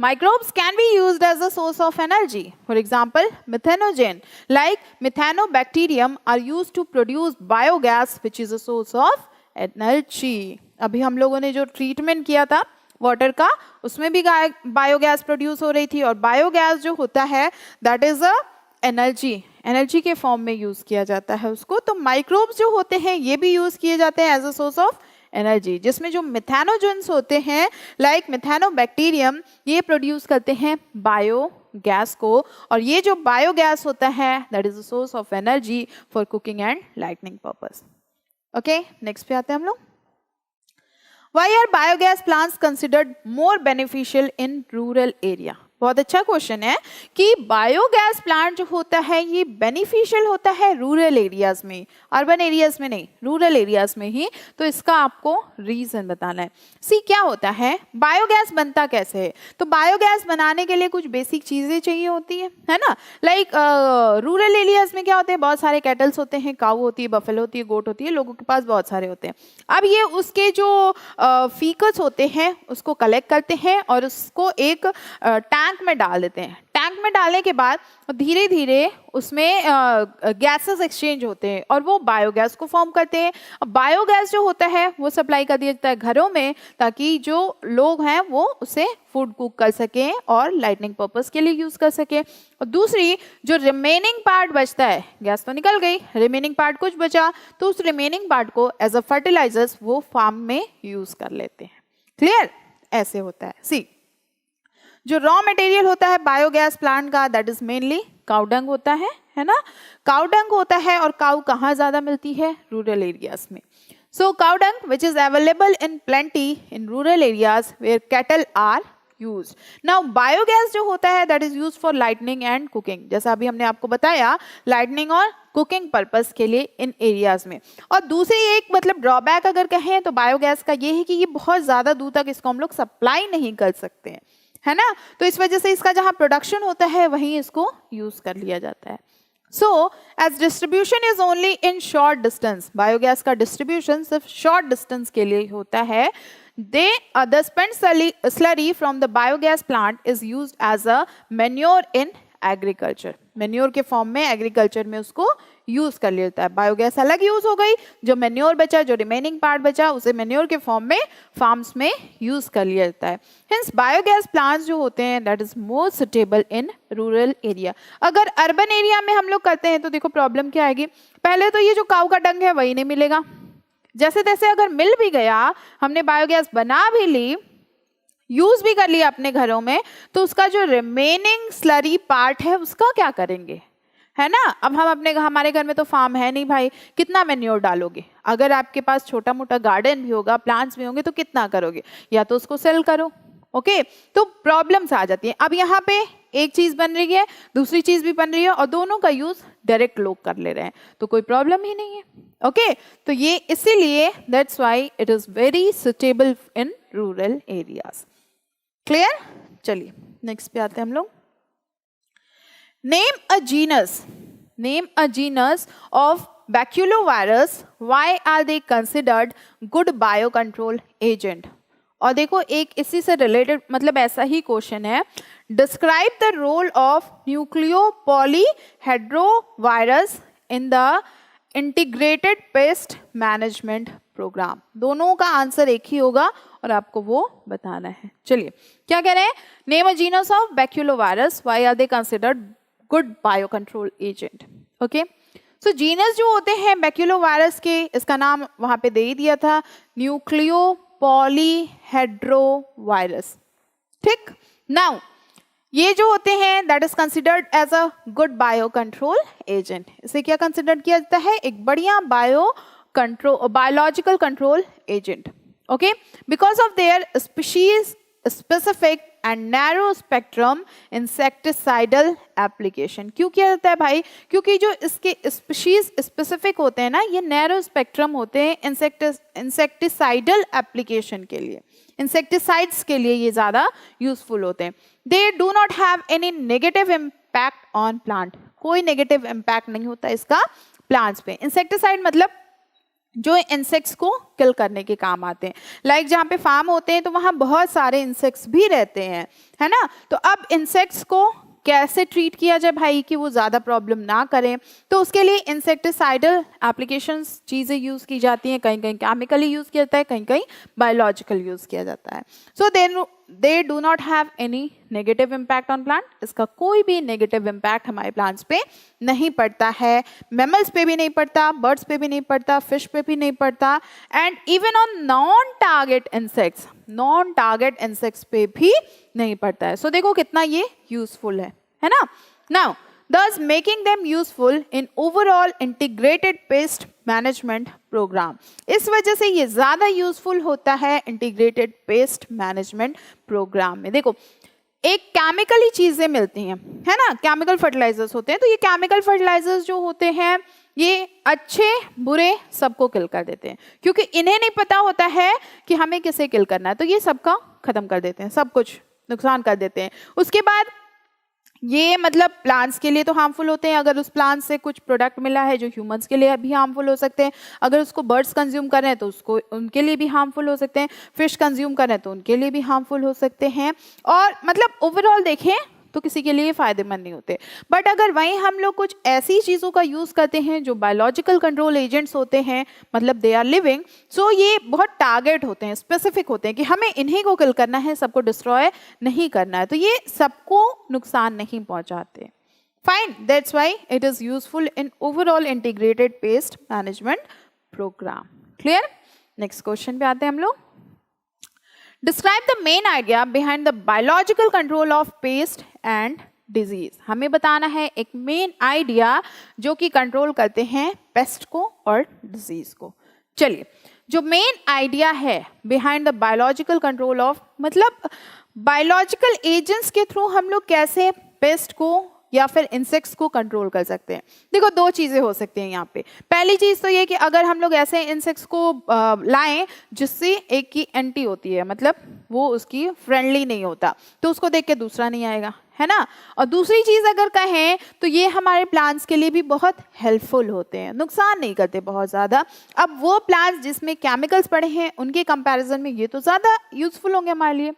microbes can be used as a source of energy. For example, methanogen, like methanobacterium, are used to produce biogas, which is a source of energy. अभी हम लोगों ने जो ट्रीटमेंट किया था वाटर का, उसमें भी बायोगैस प्रोड्यूस हो रही थी, और बायोगैस जो होता है दैट इज अ एनर्जी के फॉर्म में यूज किया जाता है उसको। तो माइक्रोब्स जो होते हैं ये भी यूज किए जाते हैं as a source of energy, जिसमें जो मिथेनोजेंस होते हैं लाइक मिथेनोबैक्टीरियम, ये प्रोड्यूस करते हैं बायोगैस को, और ये जो बायोगैस होता है that is a source of energy for cooking and lightning purpose. Okay, next पे आते हैं हम लोग। Why are biogas plants considered more beneficial in rural area? बहुत अच्छा क्वेश्चन है कि बायोगैस प्लांट जो होता है ये बेनिफिशियल होता है रूरल एरियाज में, अर्बन एरियाज में नहीं, रूरल एरियाज में ही। तो इसका आपको रीजन बताना है। सी क्या होता है, बायोगैस बनता कैसे है? तो बायोगैस बनाने के लिए कुछ बेसिक चीजें चाहिए होती है ना। लाइक रूरल एरियाज में क्या होते हैं, बहुत सारे कैटल्स होते हैं, काऊ होती है, बफेलो होती है, गोट होती है, लोगों के पास बहुत सारे होते हैं। अब ये उसके जो फीकस होते हैं उसको कलेक्ट करते हैं और उसको एक टैंक में डाल देते हैं। टैंक में डालने के बाद धीरे धीरे उसमें गैसेस एक्सचेंज होते हैं और वो बायोगैस को फॉर्म करते हैं। अब बायोगैस जो होता है वो सप्लाई कर दिया जाता है घरों में, ताकि जो लोग हैं वो उसे फूड कुक कर सकें और लाइटनिंग पर्पस के लिए यूज कर सकें। और दूसरी जो रिमेनिंग पार्ट बचता है, गैस तो निकल गई, रिमेनिंग पार्ट कुछ बचा, तो उस रिमेनिंग पार्ट को एज अ फर्टिलाइजर्स वो फार्म में यूज कर लेते हैं। क्लियर? ऐसे होता है। सी, जो रॉ मटेरियल होता है बायोगैस प्लांट का दैट इज मेनली काउडंग होता है ना। काउडंग होता है, और काउ कहाँ ज्यादा मिलती है? रूरल एरियाज में। So cowdung which is available in plenty in rural areas where cattle are used. Now biogas जो होता है that is used for lightning and cooking, जैसा अभी हमने आपको बताया, लाइटनिंग और कुकिंग पर्पस के लिए इन एरियाज में। और दूसरी एक मतलब ड्रॉबैक अगर कहें तो बायोगैस का ये है कि ये बहुत ज्यादा दूर तक इसको हम लोग सप्लाई नहीं कर सकते हैं, है ना। तो इस वजह से इसका जहां प्रोडक्शन होता है वहीं इसको यूज कर लिया जाता है। So as distribution is only in short distance, biogas का डिस्ट्रीब्यूशन सिर्फ शॉर्ट डिस्टेंस के लिए होता है। The spent slurry from the biogas plant is used as a manure in agriculture. Manure के फॉर्म में एग्रीकल्चर में उसको यूज कर लिया जाता है। बायोगैस अलग यूज हो गई, जो मेन्योर बचा, जो रिमेनिंग पार्ट बचा, उसे मेन्योर के फॉर्म में फार्म्स में यूज कर लिया जाता है। हेंस बायोगैस प्लांट्स जो होते हैं that is more suitable in rural area. अगर अर्बन एरिया में हम लोग करते हैं तो देखो प्रॉब्लम क्या आएगी, पहले तो ये जो काऊ का डंग है वही नहीं मिलेगा। जैसे तैसे अगर मिल भी गया, हमने बायोगैस बना भी ली, यूज भी कर लिया अपने घरों में, तो उसका जो रिमेनिंग स्लरी पार्ट है उसका क्या करेंगे, है ना। अब हम हमारे घर में तो फार्म है नहीं भाई, कितना मैन्योर डालोगे? अगर आपके पास छोटा मोटा गार्डन भी होगा, प्लांट्स भी होंगे, तो कितना करोगे? या तो उसको सेल करो, ओके। तो प्रॉब्लम्स आ जाती हैं। अब यहाँ पे एक चीज बन रही है, दूसरी चीज भी बन रही है, और दोनों का यूज डायरेक्ट लोग कर ले रहे हैं, तो कोई प्रॉब्लम ही नहीं है, ओके। तो ये इसीलिए that's why it is very suitable in rural areas. Clear? चलिए नेक्स्ट पे आते हैं हम लोग। Name a genus of baculovirus, why are they considered good bio control agent. और देखो एक इसी से रिलेटेड मतलब ऐसा ही क्वेश्चन है, describe the role of nucleopolyhedrovirus in the integrated pest management program. दोनों का आंसर एक ही होगा और आपको वो बताना है। चलिए क्या कह रहे हैं, name a genus of baculovirus, why are they considered good bio control agent. Okay, so genus जो होते हैं बैक्यूलोवायरस के, इसका नाम वहां पे दे ही दिया था, न्यूक्लियो पॉलीहेड्रोवायरस। ठीक, नाउ ये जो होते हैं that is considered as a good bio control agent. इसे क्या कंसिडर किया जाता है, एक बढ़िया biological control agent. Okay, because of their species specific and narrow spectrum insecticidal application. क्यों किया जाता है भाई, क्योंकि जो इसके स्पीशीज स्पेसिफिक होते हैं ना, ये नैरो स्पेक्ट्रम होते हैं इंसेक्टिसाइडल एप्लीकेशन के लिए, इंसेक्टिसाइड्स के लिए ये ज़्यादा यूजफुल होते हैं। दे do not have any negative impact on plant, कोई नेगेटिव इम्पैक्ट नहीं होता इसका प्लांट्स पे। इंसेक्टिसाइड मतलब जो इंसेक्ट्स को किल करने के काम आते हैं। लाइक जहाँ पे फार्म होते हैं तो वहाँ बहुत सारे इंसेक्ट्स भी रहते हैं, है ना। तो अब इंसेक्ट्स को कैसे ट्रीट किया जाए भाई कि वो ज़्यादा प्रॉब्लम ना करें, तो उसके लिए इंसेक्टिसाइडल एप्लीकेशंस चीज़ें यूज़ की जाती हैं। कहीं कहीं केमिकली यूज़ किया जाता है, कहीं कहीं बायोलॉजिकल यूज़ किया जाता है। So they do not have any negative impact on plant, इसका कोई भी नेगेटिव इम्पैक्ट हमारे प्लांट्स पे नहीं पड़ता है। मैमल्स पे भी नहीं पड़ता, बर्ड्स पे भी नहीं पड़ता, फिश पे भी नहीं पड़ता, and even on non target insects, non target insects पे भी नहीं पड़ता है। सो देखो कितना ये यूजफुल है ना। Now thus making them useful in overall integrated pest management program. इस वजह से ये ज़्यादा यूजफुल होता है इंटीग्रेटेड पेस्ट मैनेजमेंट प्रोग्राम में। देखो एक केमिकली चीज़ें मिलती हैं, है ना, केमिकल फर्टिलाइजर्स होते हैं, तो ये केमिकल फर्टिलाइजर्स जो होते हैं ये अच्छे बुरे सबको किल कर देते हैं, क्योंकि इन्हें नहीं पता होता है कि हमें किसे किल करना है, तो ये सबका ख़त्म कर देते हैं, सब कुछ नुकसान कर देते हैं। उसके बाद ये मतलब प्लांट्स के लिए तो हार्मफुल होते हैं, अगर उस प्लांट से कुछ प्रोडक्ट मिला है जो ह्यूमंस के लिए भी हार्मफुल हो सकते हैं, अगर उसको बर्ड्स कंज्यूम कर रहे हैं तो उसको उनके लिए भी हार्मफुल हो सकते हैं, फिश कंज्यूम कर रहे हैं तो उनके लिए भी हार्मफुल हो सकते हैं, और मतलब ओवरऑल देखें तो किसी के लिए फायदेमंद नहीं होते। बट अगर वहीं हम लोग कुछ ऐसी चीज़ों का यूज़ करते हैं जो बायोलॉजिकल कंट्रोल एजेंट्स होते हैं, मतलब दे आर लिविंग, सो ये बहुत टारगेट होते हैं, स्पेसिफिक होते हैं कि हमें इन्हीं को किल करना है, सबको डिस्ट्रॉय नहीं करना है, तो ये सबको नुकसान नहीं पहुंचाते। Fine, that's why it is useful in overall integrated pest management programme. Clear? Next question पे आते हैं हम लोग। Describe the main idea behind the biological control of pest and disease. हमें बताना है एक मेन आइडिया जो कि कंट्रोल करते हैं पेस्ट को और डिजीज को। चलिए, जो मेन आइडिया है behind the biological control of, मतलब बायोलॉजिकल एजेंट्स के थ्रू हम लोग कैसे पेस्ट को या फिर इंसेक्ट्स को कंट्रोल कर सकते हैं। देखो दो चीज़ें हो सकती हैं यहाँ पे। पहली चीज़ तो ये कि अगर हम लोग ऐसे इंसेक्ट्स को लाएं जिससे एक की एंटी होती है, मतलब वो उसकी फ्रेंडली नहीं होता, तो उसको देख के दूसरा नहीं आएगा, है ना। और दूसरी चीज़ अगर कहें तो ये हमारे प्लांट्स के लिए भी बहुत हेल्पफुल होते हैं, नुकसान नहीं करते बहुत ज़्यादा। अब वो प्लांट्स जिसमें केमिकल्स पड़े हैं उनके कंपैरिजन में ये तो ज़्यादा यूजफुल होंगे हमारे लिए।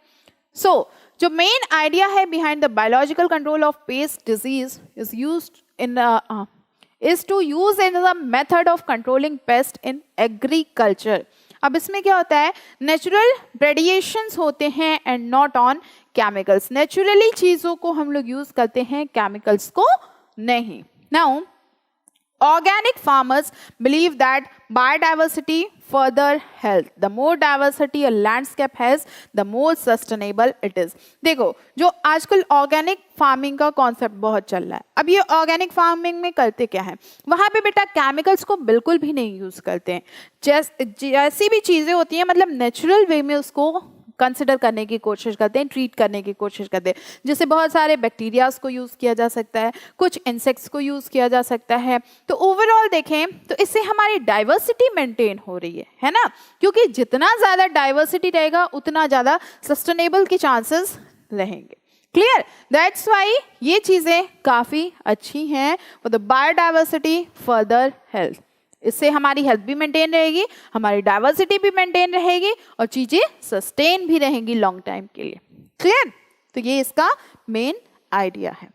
सो जो मेन आइडिया है behind the biological control of paste disease is used in is to use in the method of controlling pest in agriculture. अब इसमें क्या होता है, नेचुरल रेडिएशंस होते हैं and not on chemicals. Naturally चीज़ों को हम लोग यूज करते हैं, केमिकल्स को नहीं। Now organic farmers believe that biodiversity further health. The more diversity a landscape has, the more sustainable it is. देखो जो आजकल ऑर्गेनिक फार्मिंग का कॉन्सेप्ट बहुत चल रहा है, अब ये ऑर्गेनिक फार्मिंग में करते क्या है, वहाँ पे बेटा केमिकल्स को बिल्कुल भी नहीं यूज़ करते हैं। जैसी भी चीज़ें होती हैं मतलब नेचुरल वे में उसको कंसिडर करने की कोशिश करते हैं, ट्रीट करने की कोशिश करते हैं। जैसे बहुत सारे बैक्टीरियाज को यूज़ किया जा सकता है, कुछ इंसेक्ट्स को यूज़ किया जा सकता है। तो ओवरऑल देखें तो इससे हमारी डाइवर्सिटी मेंटेन हो रही है ना, क्योंकि जितना ज़्यादा डाइवर्सिटी रहेगा उतना ज़्यादा सस्टेनेबल के चांसेस रहेंगे। क्लियर? दैट्स वाई ये चीज़ें काफ़ी अच्छी हैं for the biodiversity further health. इससे हमारी हेल्थ भी मेंटेन रहेगी, हमारी डाइवर्सिटी भी मेंटेन रहेगी और चीज़ें सस्टेन भी रहेंगी लॉन्ग टाइम के लिए। क्लियर? तो ये इसका मेन आइडिया है।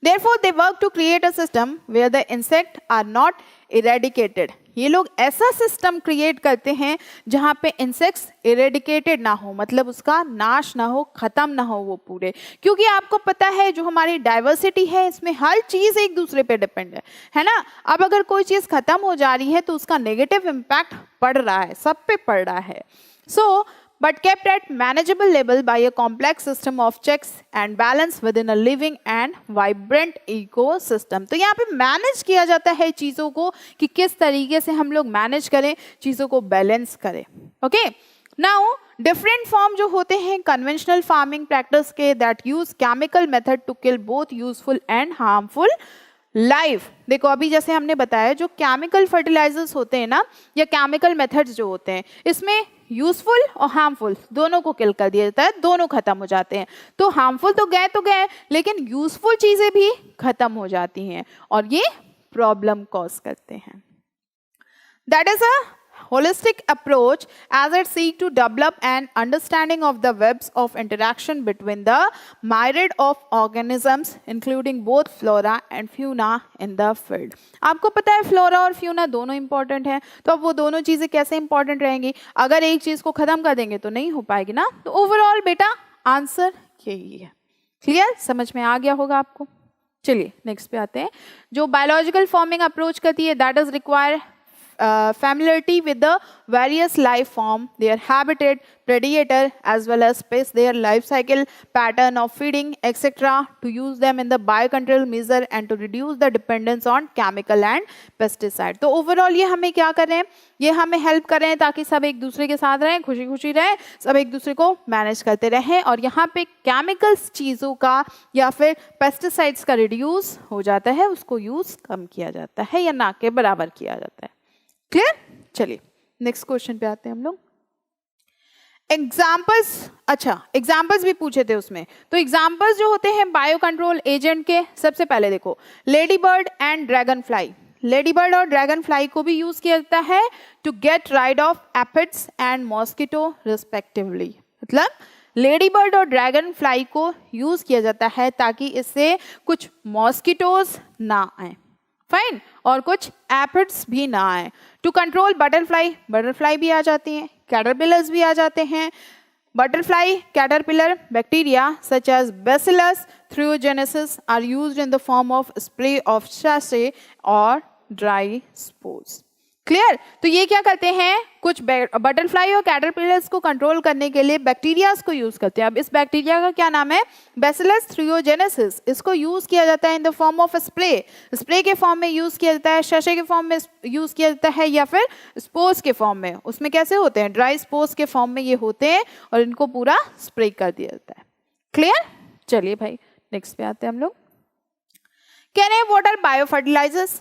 Therefore, they work to create a system where the insects are not eradicated. ये लोग ऐसा सिस्टम क्रिएट करते हैं जहाँ पे इंसेक्ट्स इरेडिकेटेड ना हो, मतलब उसका नाश ना हो, खत्म ना हो वो पूरे। क्योंकि आपको पता है जो हमारी डाइवर्सिटी है इसमें हर चीज़ एक दूसरे पे डिपेंड है ना। अब अगर कोई चीज़ खत्म हो जा रही है तो उसका नेगेटिव इम्पैक्ट पड़ रहा है, सब पे पड़ रहा है। सो but kept at manageable level by a complex system of checks and balance within a living and vibrant ecosystem। तो यहाँ पे मैनेज किया जाता है चीज़ों को कि किस तरीके से हम लोग मैनेज करें, चीज़ों को बैलेंस करें। ओके, नाउ डिफरेंट फॉर्म जो होते हैं कन्वेंशनल फार्मिंग प्रैक्टिस के that use chemical method to kill both useful and harmful life. देखो अभी जैसे हमने बताया जो केमिकल फर्टिलाइजर्स होते हैं ना या केमिकल मेथड्स जो होते हैं इसमें यूजफुल और हार्मफुल दोनों को किल कर दिया जाता है, दोनों खत्म हो जाते हैं। तो हार्मफुल तो गए लेकिन यूजफुल चीजें भी खत्म हो जाती हैं और ये प्रॉब्लम कॉज करते हैं। That is a holistic approach as it seeks to develop an understanding of the webs of interaction between the myriad of organisms including both flora and fauna in the field। आपको पता है flora और fauna दोनों important हैं, तो अब वो दोनों चीज़ें कैसे इंपॉर्टेंट रहेंगी, अगर एक चीज़ को ख़त्म कर देंगे तो नहीं हो पाएगी ना। तो ओवरऑल बेटा आंसर यही है। क्लियर, समझ में आ गया होगा आपको। चलिए नेक्स्ट पे आते हैं। जो बायोलॉजिकल फॉर्मिंग अप्रोच करती है that is require familiarity with the various life form, their habitat, predator as well as space, their life cycle, pattern of feeding etc. to use them in the biocontrol measure and to reduce the dependence on chemical and pesticide। तो overall ये हमें क्या कर रहे हैं, ये हमें help कर रहे हैं ताकि सब एक दूसरे के साथ रहें, खुशी खुशी रहें, सब एक दूसरे को मैनेज करते रहें। और यहाँ पे केमिकल्स चीज़ों का या फिर पेस्टिसाइड्स का रिड्यूस हो जाता है, उसको यूज़ कम किया जाता है या ना के बराबर किया जाता है। क्लियर, चलिए नेक्स्ट क्वेश्चन पे आते हैं हम लोग। एग्जाम्पल्स, अच्छा एग्जाम्पल्स भी पूछे थे उसमें, तो एग्जाम्पल्स जो होते हैं बायो कंट्रोल एजेंट के, सबसे पहले देखो ladybird and dragonfly. Ladybird और ड्रैगन फ्लाई को भी यूज किया जाता है to get rid of aphids and mosquito respectively. मतलब लेडी बर्ड और ड्रैगन फ्लाई को यूज किया जाता है ताकि इससे कुछ मॉस्किटोज ना आए, फाइन, और कुछ एपिड्स भी ना आए। टू कंट्रोल बटरफ्लाई, बटरफ्लाई भी आ जाती हैं, कैटरपिलर्स भी आ जाते हैं। Butterfly, caterpillar, bacteria such as bacillus thuringiensis are used in the form of spray of sachet और ड्राई स्पोर्स। क्लियर, तो ये क्या करते हैं, कुछ बटरफ्लाई और कैटरपिलर्स को कंट्रोल करने के लिए बैक्टीरियाज को यूज करते हैं। अब इस बैक्टीरिया का क्या नाम है, बैसिलस थ्रियोजेनेसिस। इसको यूज किया जाता है इन the form of spray, spray के फॉर्म में यूज किया जाता है, शशे के फॉर्म में यूज किया जाता है या फिर स्पोर्स के फॉर्म में। उसमें कैसे होते हैं, ड्राई स्पोर्स के फॉर्म में ये होते हैं और इनको पूरा स्प्रे कर दिया जाता है। क्लियर, चलिए भाई नेक्स्ट पे आते हैं हम लोग। Can I what are bio fertilisers?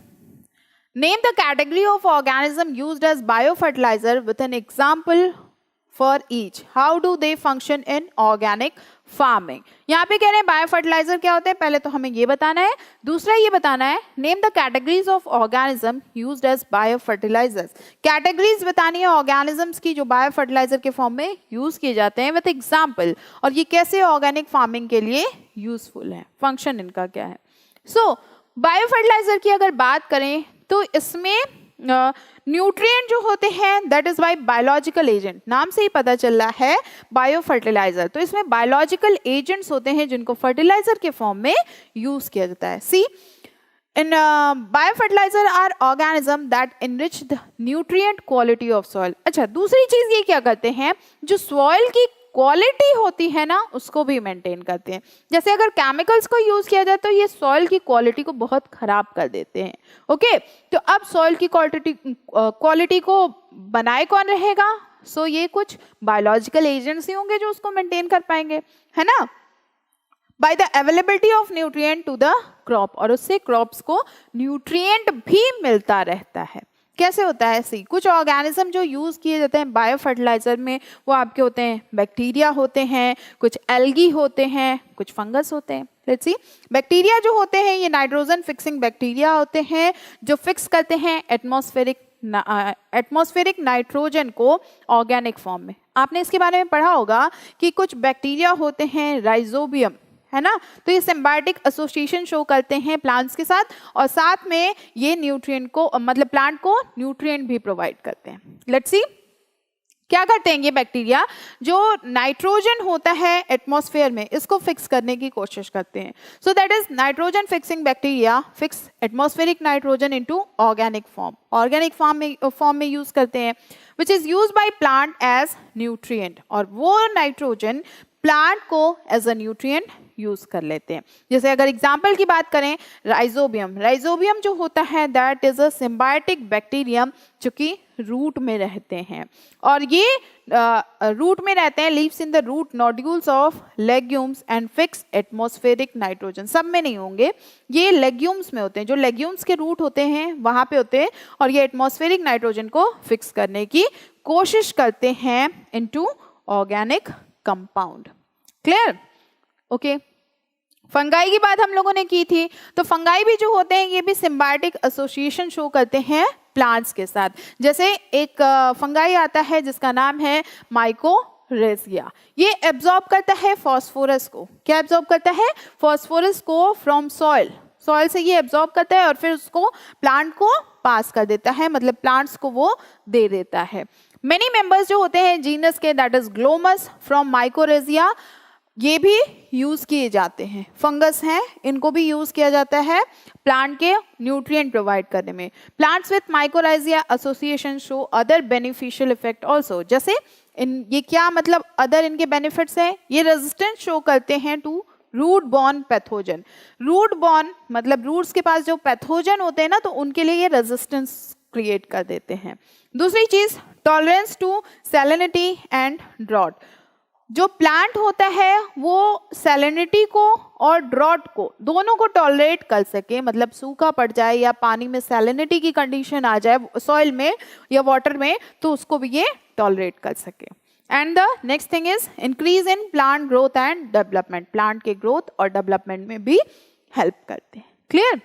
Name the category of organism used as biofertilizer with an example for each. How do they function in organic farming? यहाँ पे कह रहे हैं बायोफर्टिलाइजर क्या होते हैं, पहले तो हमें ये बताना है, दूसरा ये बताना है name the categories of organism used as biofertilizers. Categories बतानी है ऑर्गेनिजम्स की जो बायोफर्टिलाइजर के फॉर्म में यूज किए जाते हैं विद एग्जाम्पल, और ये कैसे ऑर्गेनिक फार्मिंग के लिए यूजफुल है, फंक्शन इनका क्या है। सो बायोफर्टिलाइजर की अगर बात करें तो इसमें न्यूट्रिएंट जो होते हैं that is by biological agent, नाम से ही पता चल रहा है बायो फर्टिलाइजर। तो इसमें बायोलॉजिकल एजेंट्स होते हैं जिनको फर्टिलाइजर के फॉर्म में यूज किया जाता है। See in biofertilizer are organism that enrich the nutrient quality of soil. अच्छा, दूसरी चीज ये क्या करते हैं, जो सॉइल की क्वालिटी होती है ना उसको भी मेंटेन करते हैं। जैसे अगर केमिकल्स को यूज किया जाए तो ये सॉइल की क्वालिटी को बहुत खराब कर देते हैं। ओके, तो अब सॉइल की क्वालिटी को बनाए कौन रहेगा, सो ये कुछ बायोलॉजिकल एजेंट्स ही होंगे जो उसको मेंटेन कर पाएंगे, है ना, by the availability of nutrient to the crop, और उससे क्रॉप्स को न्यूट्रिएंट भी मिलता रहता है। कैसे होता है, सी कुछ ऑर्गेनिज्म जो यूज किए जाते हैं बायो फर्टिलाइजर में वो आपके होते हैं बैक्टीरिया होते हैं, कुछ एल्गी होते हैं, कुछ फंगस होते हैं। लेट्स सी, बैक्टीरिया जो होते हैं ये नाइट्रोजन फिक्सिंग बैक्टीरिया होते हैं जो फिक्स करते हैं एटमॉस्फेरिक नाइट्रोजन को ऑर्गेनिक फॉर्म में। आपने इसके बारे में पढ़ा होगा कि कुछ बैक्टीरिया होते हैं राइजोबियम, है ना। तो ये सिम्बायोटिक एसोसिएशन शो करते हैं प्लांट्स के साथ, और साथ में ये न्यूट्रिएंट को मतलब प्लांट को न्यूट्रिएंट भी प्रोवाइड करते हैं। लेट्स सी क्या करते हैं ये बैक्टीरिया, जो नाइट्रोजन होता है एटमॉस्फेयर में इसको फिक्स करने की कोशिश करते हैं। So that is nitrogen fixing bacteria fix atmospheric nitrogen into organic form, organic form में यूज करते हैं, which is use by plant as nutrient, और वो नाइट्रोजन प्लांट को एज अ न्यूट्रिएंट यूज कर लेते हैं। जैसे अगर एग्जाम्पल की बात करें, राइजोबियम, राइजोबियम जो होता है that is a symbiotic bacterium जो कि रूट में रहते हैं, और ये रूट में रहते हैं, lives in the root nodules of legumes and fix atmospheric nitrogen. सब में नहीं होंगे, ये लेग्यूम्स में होते हैं, जो लेग्यूम्स के रूट होते हैं वहां पे होते हैं, और ये एटमॉस्फेरिक नाइट्रोजन को फिक्स करने की कोशिश करते हैं into organic compound. Clear? Okay. Fungi की बात हम लोगों ने की थी, तो फंगाई भी जो होते हैं ये भी सिम्बायोटिक एसोसिएशन शो करते हैं प्लांट्स के साथ। जैसे एक फंगाई आता है जिसका नाम है माइकोरेजिया, ये एब्जॉर्ब करता है फॉस्फोरस को। क्या एब्जॉर्ब करता है? फॉस्फोरस को फ्रॉम सॉइल, सॉइल से ये एब्जॉर्ब करता है और फिर उसको प्लांट को पास कर देता है, मतलब प्लांट्स को वो दे देता है। मेनी मेंबर्स जो होते हैं जीनस के that is Glomus from mycorrhizae, ये भी यूज किए जाते हैं। फंगस हैं, इनको भी यूज किया जाता है प्लांट के न्यूट्रिएंट प्रोवाइड करने में। Plants with mycorrhizae association show other beneficial effect also. जैसे ये क्या मतलब अदर इनके बेनिफिट्स हैं? ये रेजिस्टेंस शो करते हैं to root borne pathogen. Root borne मतलब रूट्स के पास जो पैथोजन होते हैं ना, तो उनके लिए ये रेजिस्टेंस क्रिएट कर देते हैं। दूसरी चीज, tolerance to salinity and drought. जो प्लांट होता है वो सैलिनिटी को और ड्रॉट को दोनों को टॉलरेट कर सके, मतलब सूखा पड़ जाए या पानी में सैलिनिटी की कंडीशन आ जाए सॉइल में या वाटर में, तो उसको भी ये टॉलरेट कर सके। And the next thing is increase in plant growth and development, plant के ग्रोथ और डेवलपमेंट में भी हेल्प करते हैं। क्लियर?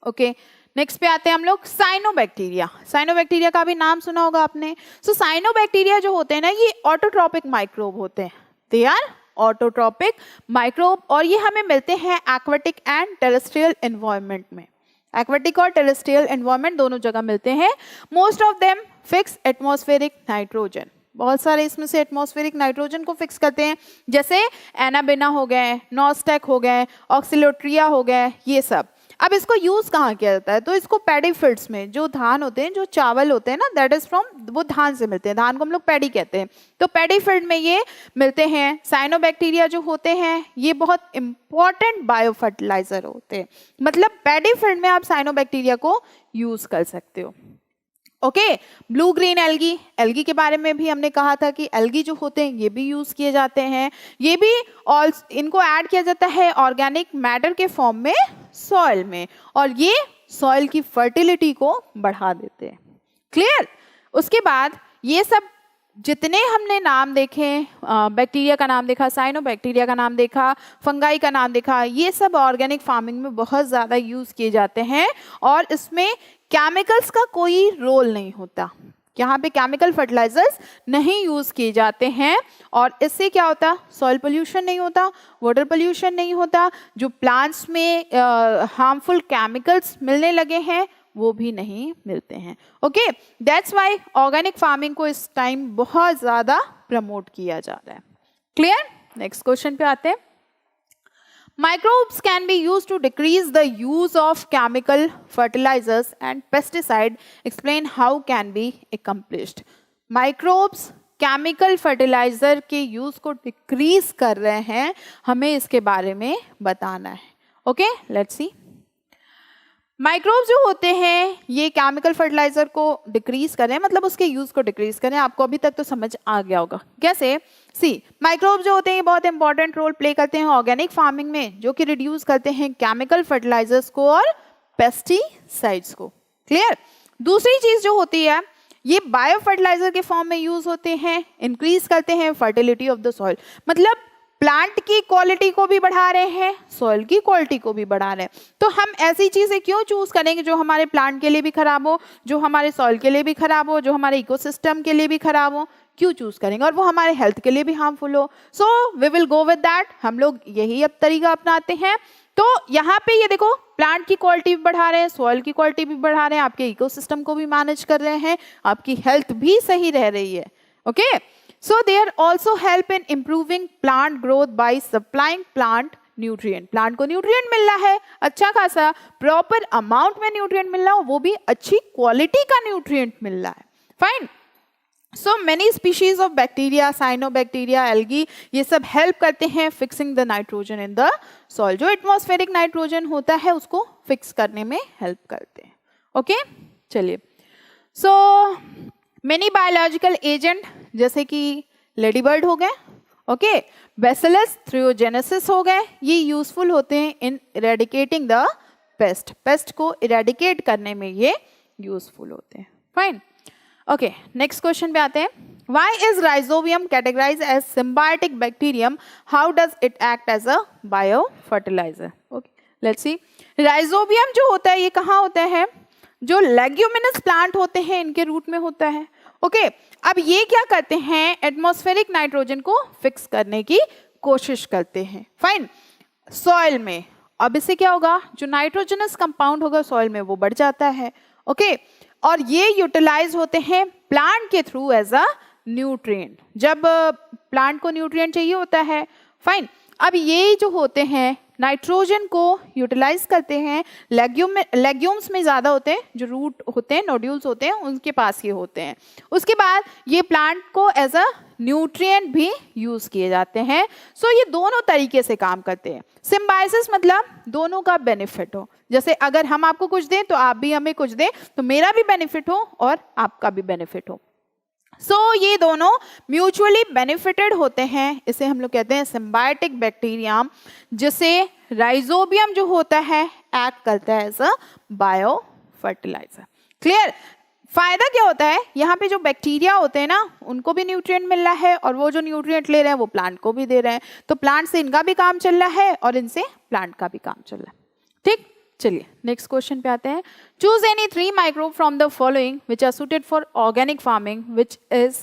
ओके। नेक्स्ट पे आते हैं हम लोग साइनोबैक्टीरिया। साइनोबैक्टीरिया का भी नाम सुना होगा आपने। सो साइनोबैक्टीरिया जो होते हैं ना, ये ऑटोट्रॉपिक माइक्रोब होते हैं। दे आर ऑटोट्रॉपिक माइक्रोब, और ये हमें मिलते हैं एक्वेटिक एंड टेरेस्ट्रियल एनवायरनमेंट में। एक्वेटिक और टेरेस्ट्रियल एनवायरनमेंट दोनों जगह मिलते हैं। Most of them fix atmospheric nitrogen, बहुत सारे इसमें से एटमॉस्फेरिक नाइट्रोजन को फिक्स करते हैं। जैसे एनाबेना हो गए, नॉस्टेक हो गए, ऑक्सिलोट्रिया हो गए, ये सब। अब इसको यूज कहाँ किया जाता है? तो इसको पैडी फील्ड्स में, जो धान होते हैं, जो चावल होते हैं ना, दैट इज फ्रॉम, वो धान से मिलते हैं, धान को हम लोग पैडी कहते हैं, तो पैडी फील्ड में ये मिलते हैं। साइनोबैक्टीरिया जो होते हैं ये बहुत इंपॉर्टेंट बायो फर्टिलाइजर होते हैं, मतलब पैडी फील्ड में आप साइनोबैक्टीरिया को यूज कर सकते हो। Okay. Blue green algae, algae के बारे में भी हमने कहा था कि एल्गी जो होते हैं ये भी यूज किए जाते हैं। ये भी इनको ऐड किया जाता है ऑर्गेनिक मैटर के फॉर्म में सॉइल में, और ये सॉइल की फर्टिलिटी को बढ़ा देते हैं। क्लियर? उसके बाद ये सब जितने हमने नाम देखे, बैक्टीरिया का नाम देखा, साइनोबैक्टीरिया का नाम देखा, फंगाई का नाम देखा, ये सब ऑर्गेनिक फार्मिंग में बहुत ज़्यादा यूज़ किए जाते हैं, और इसमें केमिकल्स का कोई रोल नहीं होता। यहाँ पे केमिकल फर्टिलाइजर्स नहीं यूज़ किए जाते हैं, और इससे क्या होता? सॉइल पोल्यूशन नहीं होता, वाटर पोल्यूशन नहीं होता, जो प्लांट्स में हार्मफुल केमिकल्स मिलने लगे हैं वो भी नहीं मिलते हैं। Okay, that's why organic farming को इस टाइम बहुत ज़्यादा प्रमोट किया जा रहा है। क्लियर? नेक्स्ट क्वेश्चन पे आते हैं। Microbes can be used to decrease the use of chemical fertilizers and pesticide. Explain how can be accomplished. Microbes chemical fertiliser के यूज को डिक्रीज कर रहे हैं, हमें इसके बारे में बताना है। Okay, let's see. माइक्रोब्स जो होते हैं ये केमिकल फर्टिलाइजर को डिक्रीज करें, मतलब उसके यूज को डिक्रीज करें। आपको अभी तक तो समझ आ गया होगा कैसे। सी, माइक्रोब्स जो होते हैं ये बहुत इंपॉर्टेंट रोल प्ले करते हैं ऑर्गेनिक फार्मिंग में, जो कि रिड्यूस करते हैं केमिकल फर्टिलाइजर्स को और पेस्टिसाइड्स को। क्लियर? दूसरी चीज जो होती है ये बायो फर्टिलाइजर के फॉर्म में यूज होते हैं, इंक्रीज करते हैं फर्टिलिटी ऑफ द सॉइल, मतलब प्लांट की क्वालिटी को भी बढ़ा रहे हैं, सॉइल की क्वालिटी को भी बढ़ा रहे हैं। तो हम ऐसी चीजें क्यों चूज करेंगे जो हमारे प्लांट के लिए भी खराब हो, जो हमारे सॉइल के लिए भी खराब हो, जो हमारे इकोसिस्टम के लिए भी खराब हो? क्यों चूज करेंगे और वो हमारे हेल्थ के लिए भी हार्मफुल हो। So we will go with that, हम लोग यही अब तरीका अपनाते हैं। तो यहाँ पे ये देखो प्लांट की क्वालिटी भी बढ़ा रहे हैं, सॉइल की क्वालिटी भी बढ़ा रहे हैं, आपके इकोसिस्टम को भी मैनेज कर रहे हैं, आपकी हेल्थ भी सही रह रही है। Okay, so they are also help in improving plant growth by supplying plant nutrient. Plant को न्यूट्रिएंट मिल रहा है अच्छा खासा, प्रॉपर अमाउंट में न्यूट्रिएंट मिल रहा है, वो भी अच्छी क्वालिटी का न्यूट्रिएंट मिल रहा है। Fine. So many species of bacteria, cyanobacteria, algae, ये सब हेल्प करते हैं fixing the nitrogen in the soil. जो एटमॉस्फेरिक नाइट्रोजन होता है उसको फिक्स करने में हेल्प करते हैं। ओके, चलिए। सो मेनी बायोलॉजिकल एजेंट जैसे कि लेडीबर्ड हो गए, ओके, बैसिलस थ्रियोजेनेसिस हो गए, ये यूजफुल होते हैं इन इरेडिकेटिंग द पेस्ट। पेस्ट को इरेडिकेट करने में ये यूजफुल होते हैं। फाइन। ओके, नेक्स्ट क्वेश्चन पे आते हैं। Why is rhizobium categorized as symbiotic bacterium? How does it act as a biofertilizer? Okay, let's see. Rhizobium जो होता है ये कहाँ होता है? जो लेग्यूमिनस प्लांट होते हैं इनके रूट में होता है। ओके, अब ये क्या करते हैं? एटमॉस्फेरिक नाइट्रोजन को फिक्स करने की कोशिश करते हैं। फाइन। सॉइल में अब इससे क्या होगा? जो नाइट्रोजनस कंपाउंड होगा सॉइल में वो बढ़ जाता है। ओके, और ये यूटिलाइज होते हैं प्लांट के थ्रू एज अ न्यूट्रिएंट, जब प्लांट को न्यूट्रिएंट चाहिए होता है। फाइन। अब ये जो होते हैं नाइट्रोजन को यूटिलाइज करते हैं, लेग्यूम्स में ज़्यादा होते हैं, जो रूट होते हैं, नोड्यूल्स होते हैं, उनके पास ये होते हैं। उसके बाद ये प्लांट को एज अ न्यूट्रिएंट भी यूज़ किए जाते हैं। सो ये दोनों तरीके से काम करते हैं। सिम्बायोसिस मतलब दोनों का बेनिफिट हो, जैसे अगर हम आपको कुछ दें तो आप भी हमें कुछ दें, तो मेरा भी बेनिफिट हो और आपका भी बेनिफिट हो। सो ये दोनों म्यूचुअली बेनिफिटेड होते हैं, इसे हम लोग कहते हैं सिम्बायोटिक बैक्टीरियम, जिसे राइजोबियम जो होता है एक्ट करता है as a bio fertiliser. Clear? फायदा क्या होता है? यहाँ पे जो बैक्टीरिया होते हैं ना उनको भी न्यूट्रिएंट मिल रहा है और वो जो न्यूट्रिएंट ले रहे हैं वो प्लांट को भी दे रहे हैं, तो प्लांट से इनका भी काम चल रहा है और इनसे प्लांट का भी काम चल रहा है। ठीक, चलिए नेक्स्ट क्वेश्चन पे आते हैं। Choose any 3 microbe from the following which are suited for organic farming which is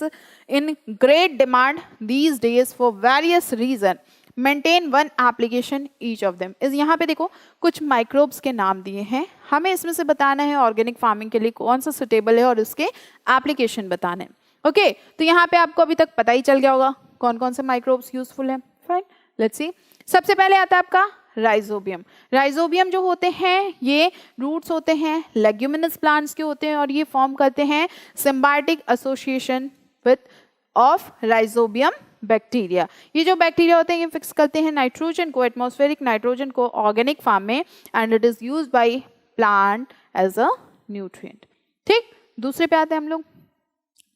in great demand these days for various reason, maintain 1 application each of them. इस यहाँ पे देखो कुछ माइक्रोब्स के नाम दिए हैं, हमें इसमें से बताना है ऑर्गेनिक फार्मिंग के लिए कौन सा सुटेबल है और उसके एप्लीकेशन बताने हैं। ओके, तो यहाँ पे आपको अभी तक पता ही चल गया होगा कौन कौन से माइक्रोब्स यूजफुल हैं। Fine, let's see. सबसे पहले आता है आपका राइजोबियम। राइजोबियम जो होते हैं ये रूट्स होते हैं, लेग्यूमिनस प्लांट्स के होते हैं और ये फॉर्म करते हैं symbiotic association with of rhizobium bacteria. ये जो बैक्टीरिया होते हैं ये फिक्स करते हैं नाइट्रोजन को, एटमॉस्फेरिक नाइट्रोजन को ऑर्गेनिक फार्म में, and it is used by plant as a nutrient. ठीक, दूसरे पे आते हैं हम लोग।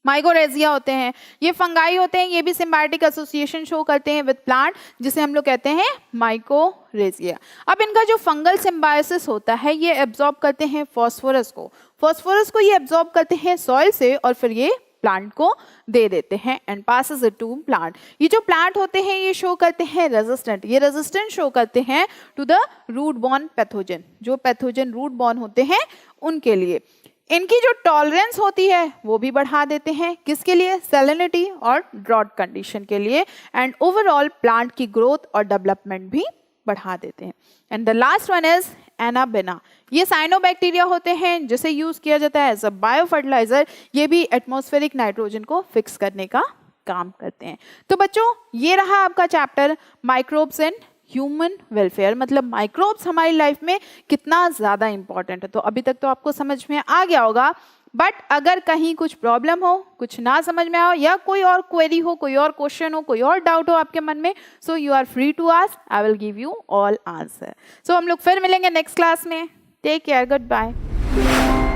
माइकोरेजिया होते हैं, ये फंगाई होते हैं, ये भी सिम्बायोटिक एसोसिएशन शो करते हैं विद प्लांट, जिसे हम लोग कहते हैं माइकोरेजिया। अब इनका जो फंगल सिम्बायोसिस होता है ये एब्जॉर्ब करते हैं फास्फोरस को ये एब्जॉर्ब करते हैं सॉइल से और फिर ये प्लांट को दे देते हैं and passes it to plant. ये जो प्लांट होते हैं ये शो करते हैं रेजिस्टेंट, ये रेजिस्टेंट शो करते हैं to the root borne pathogen, जो पैथोजन रूट बॉर्न होते हैं उनके लिए। इनकी जो टॉलरेंस होती है वो भी बढ़ा देते हैं, किसके लिए? सैलिनिटी और ड्रॉट कंडीशन के लिए, एंड ओवरऑल प्लांट की ग्रोथ और डेवलपमेंट भी बढ़ा देते हैं। And the last one is anabaena. ये साइनोबैक्टीरिया होते हैं जिसे यूज किया जाता है एज अ बायो फर्टिलाइजर, ये भी एटमॉस्फेरिक नाइट्रोजन को फिक्स करने का काम करते हैं। तो बच्चों ये रहा आपका chapter microbes and human welfare, मतलब माइक्रोब्स हमारी लाइफ में कितना ज़्यादा इंपॉर्टेंट है। तो अभी तक तो आपको समझ में आ गया होगा, बट अगर कहीं कुछ प्रॉब्लम हो, कुछ ना समझ में आओ या कोई और क्वेरी हो, कोई और क्वेश्चन हो, कोई और डाउट हो आपके मन में, so you are free to ask, I will give you all answer. सो हम लोग फिर मिलेंगे नेक्स्ट क्लास में। Take care, good bye.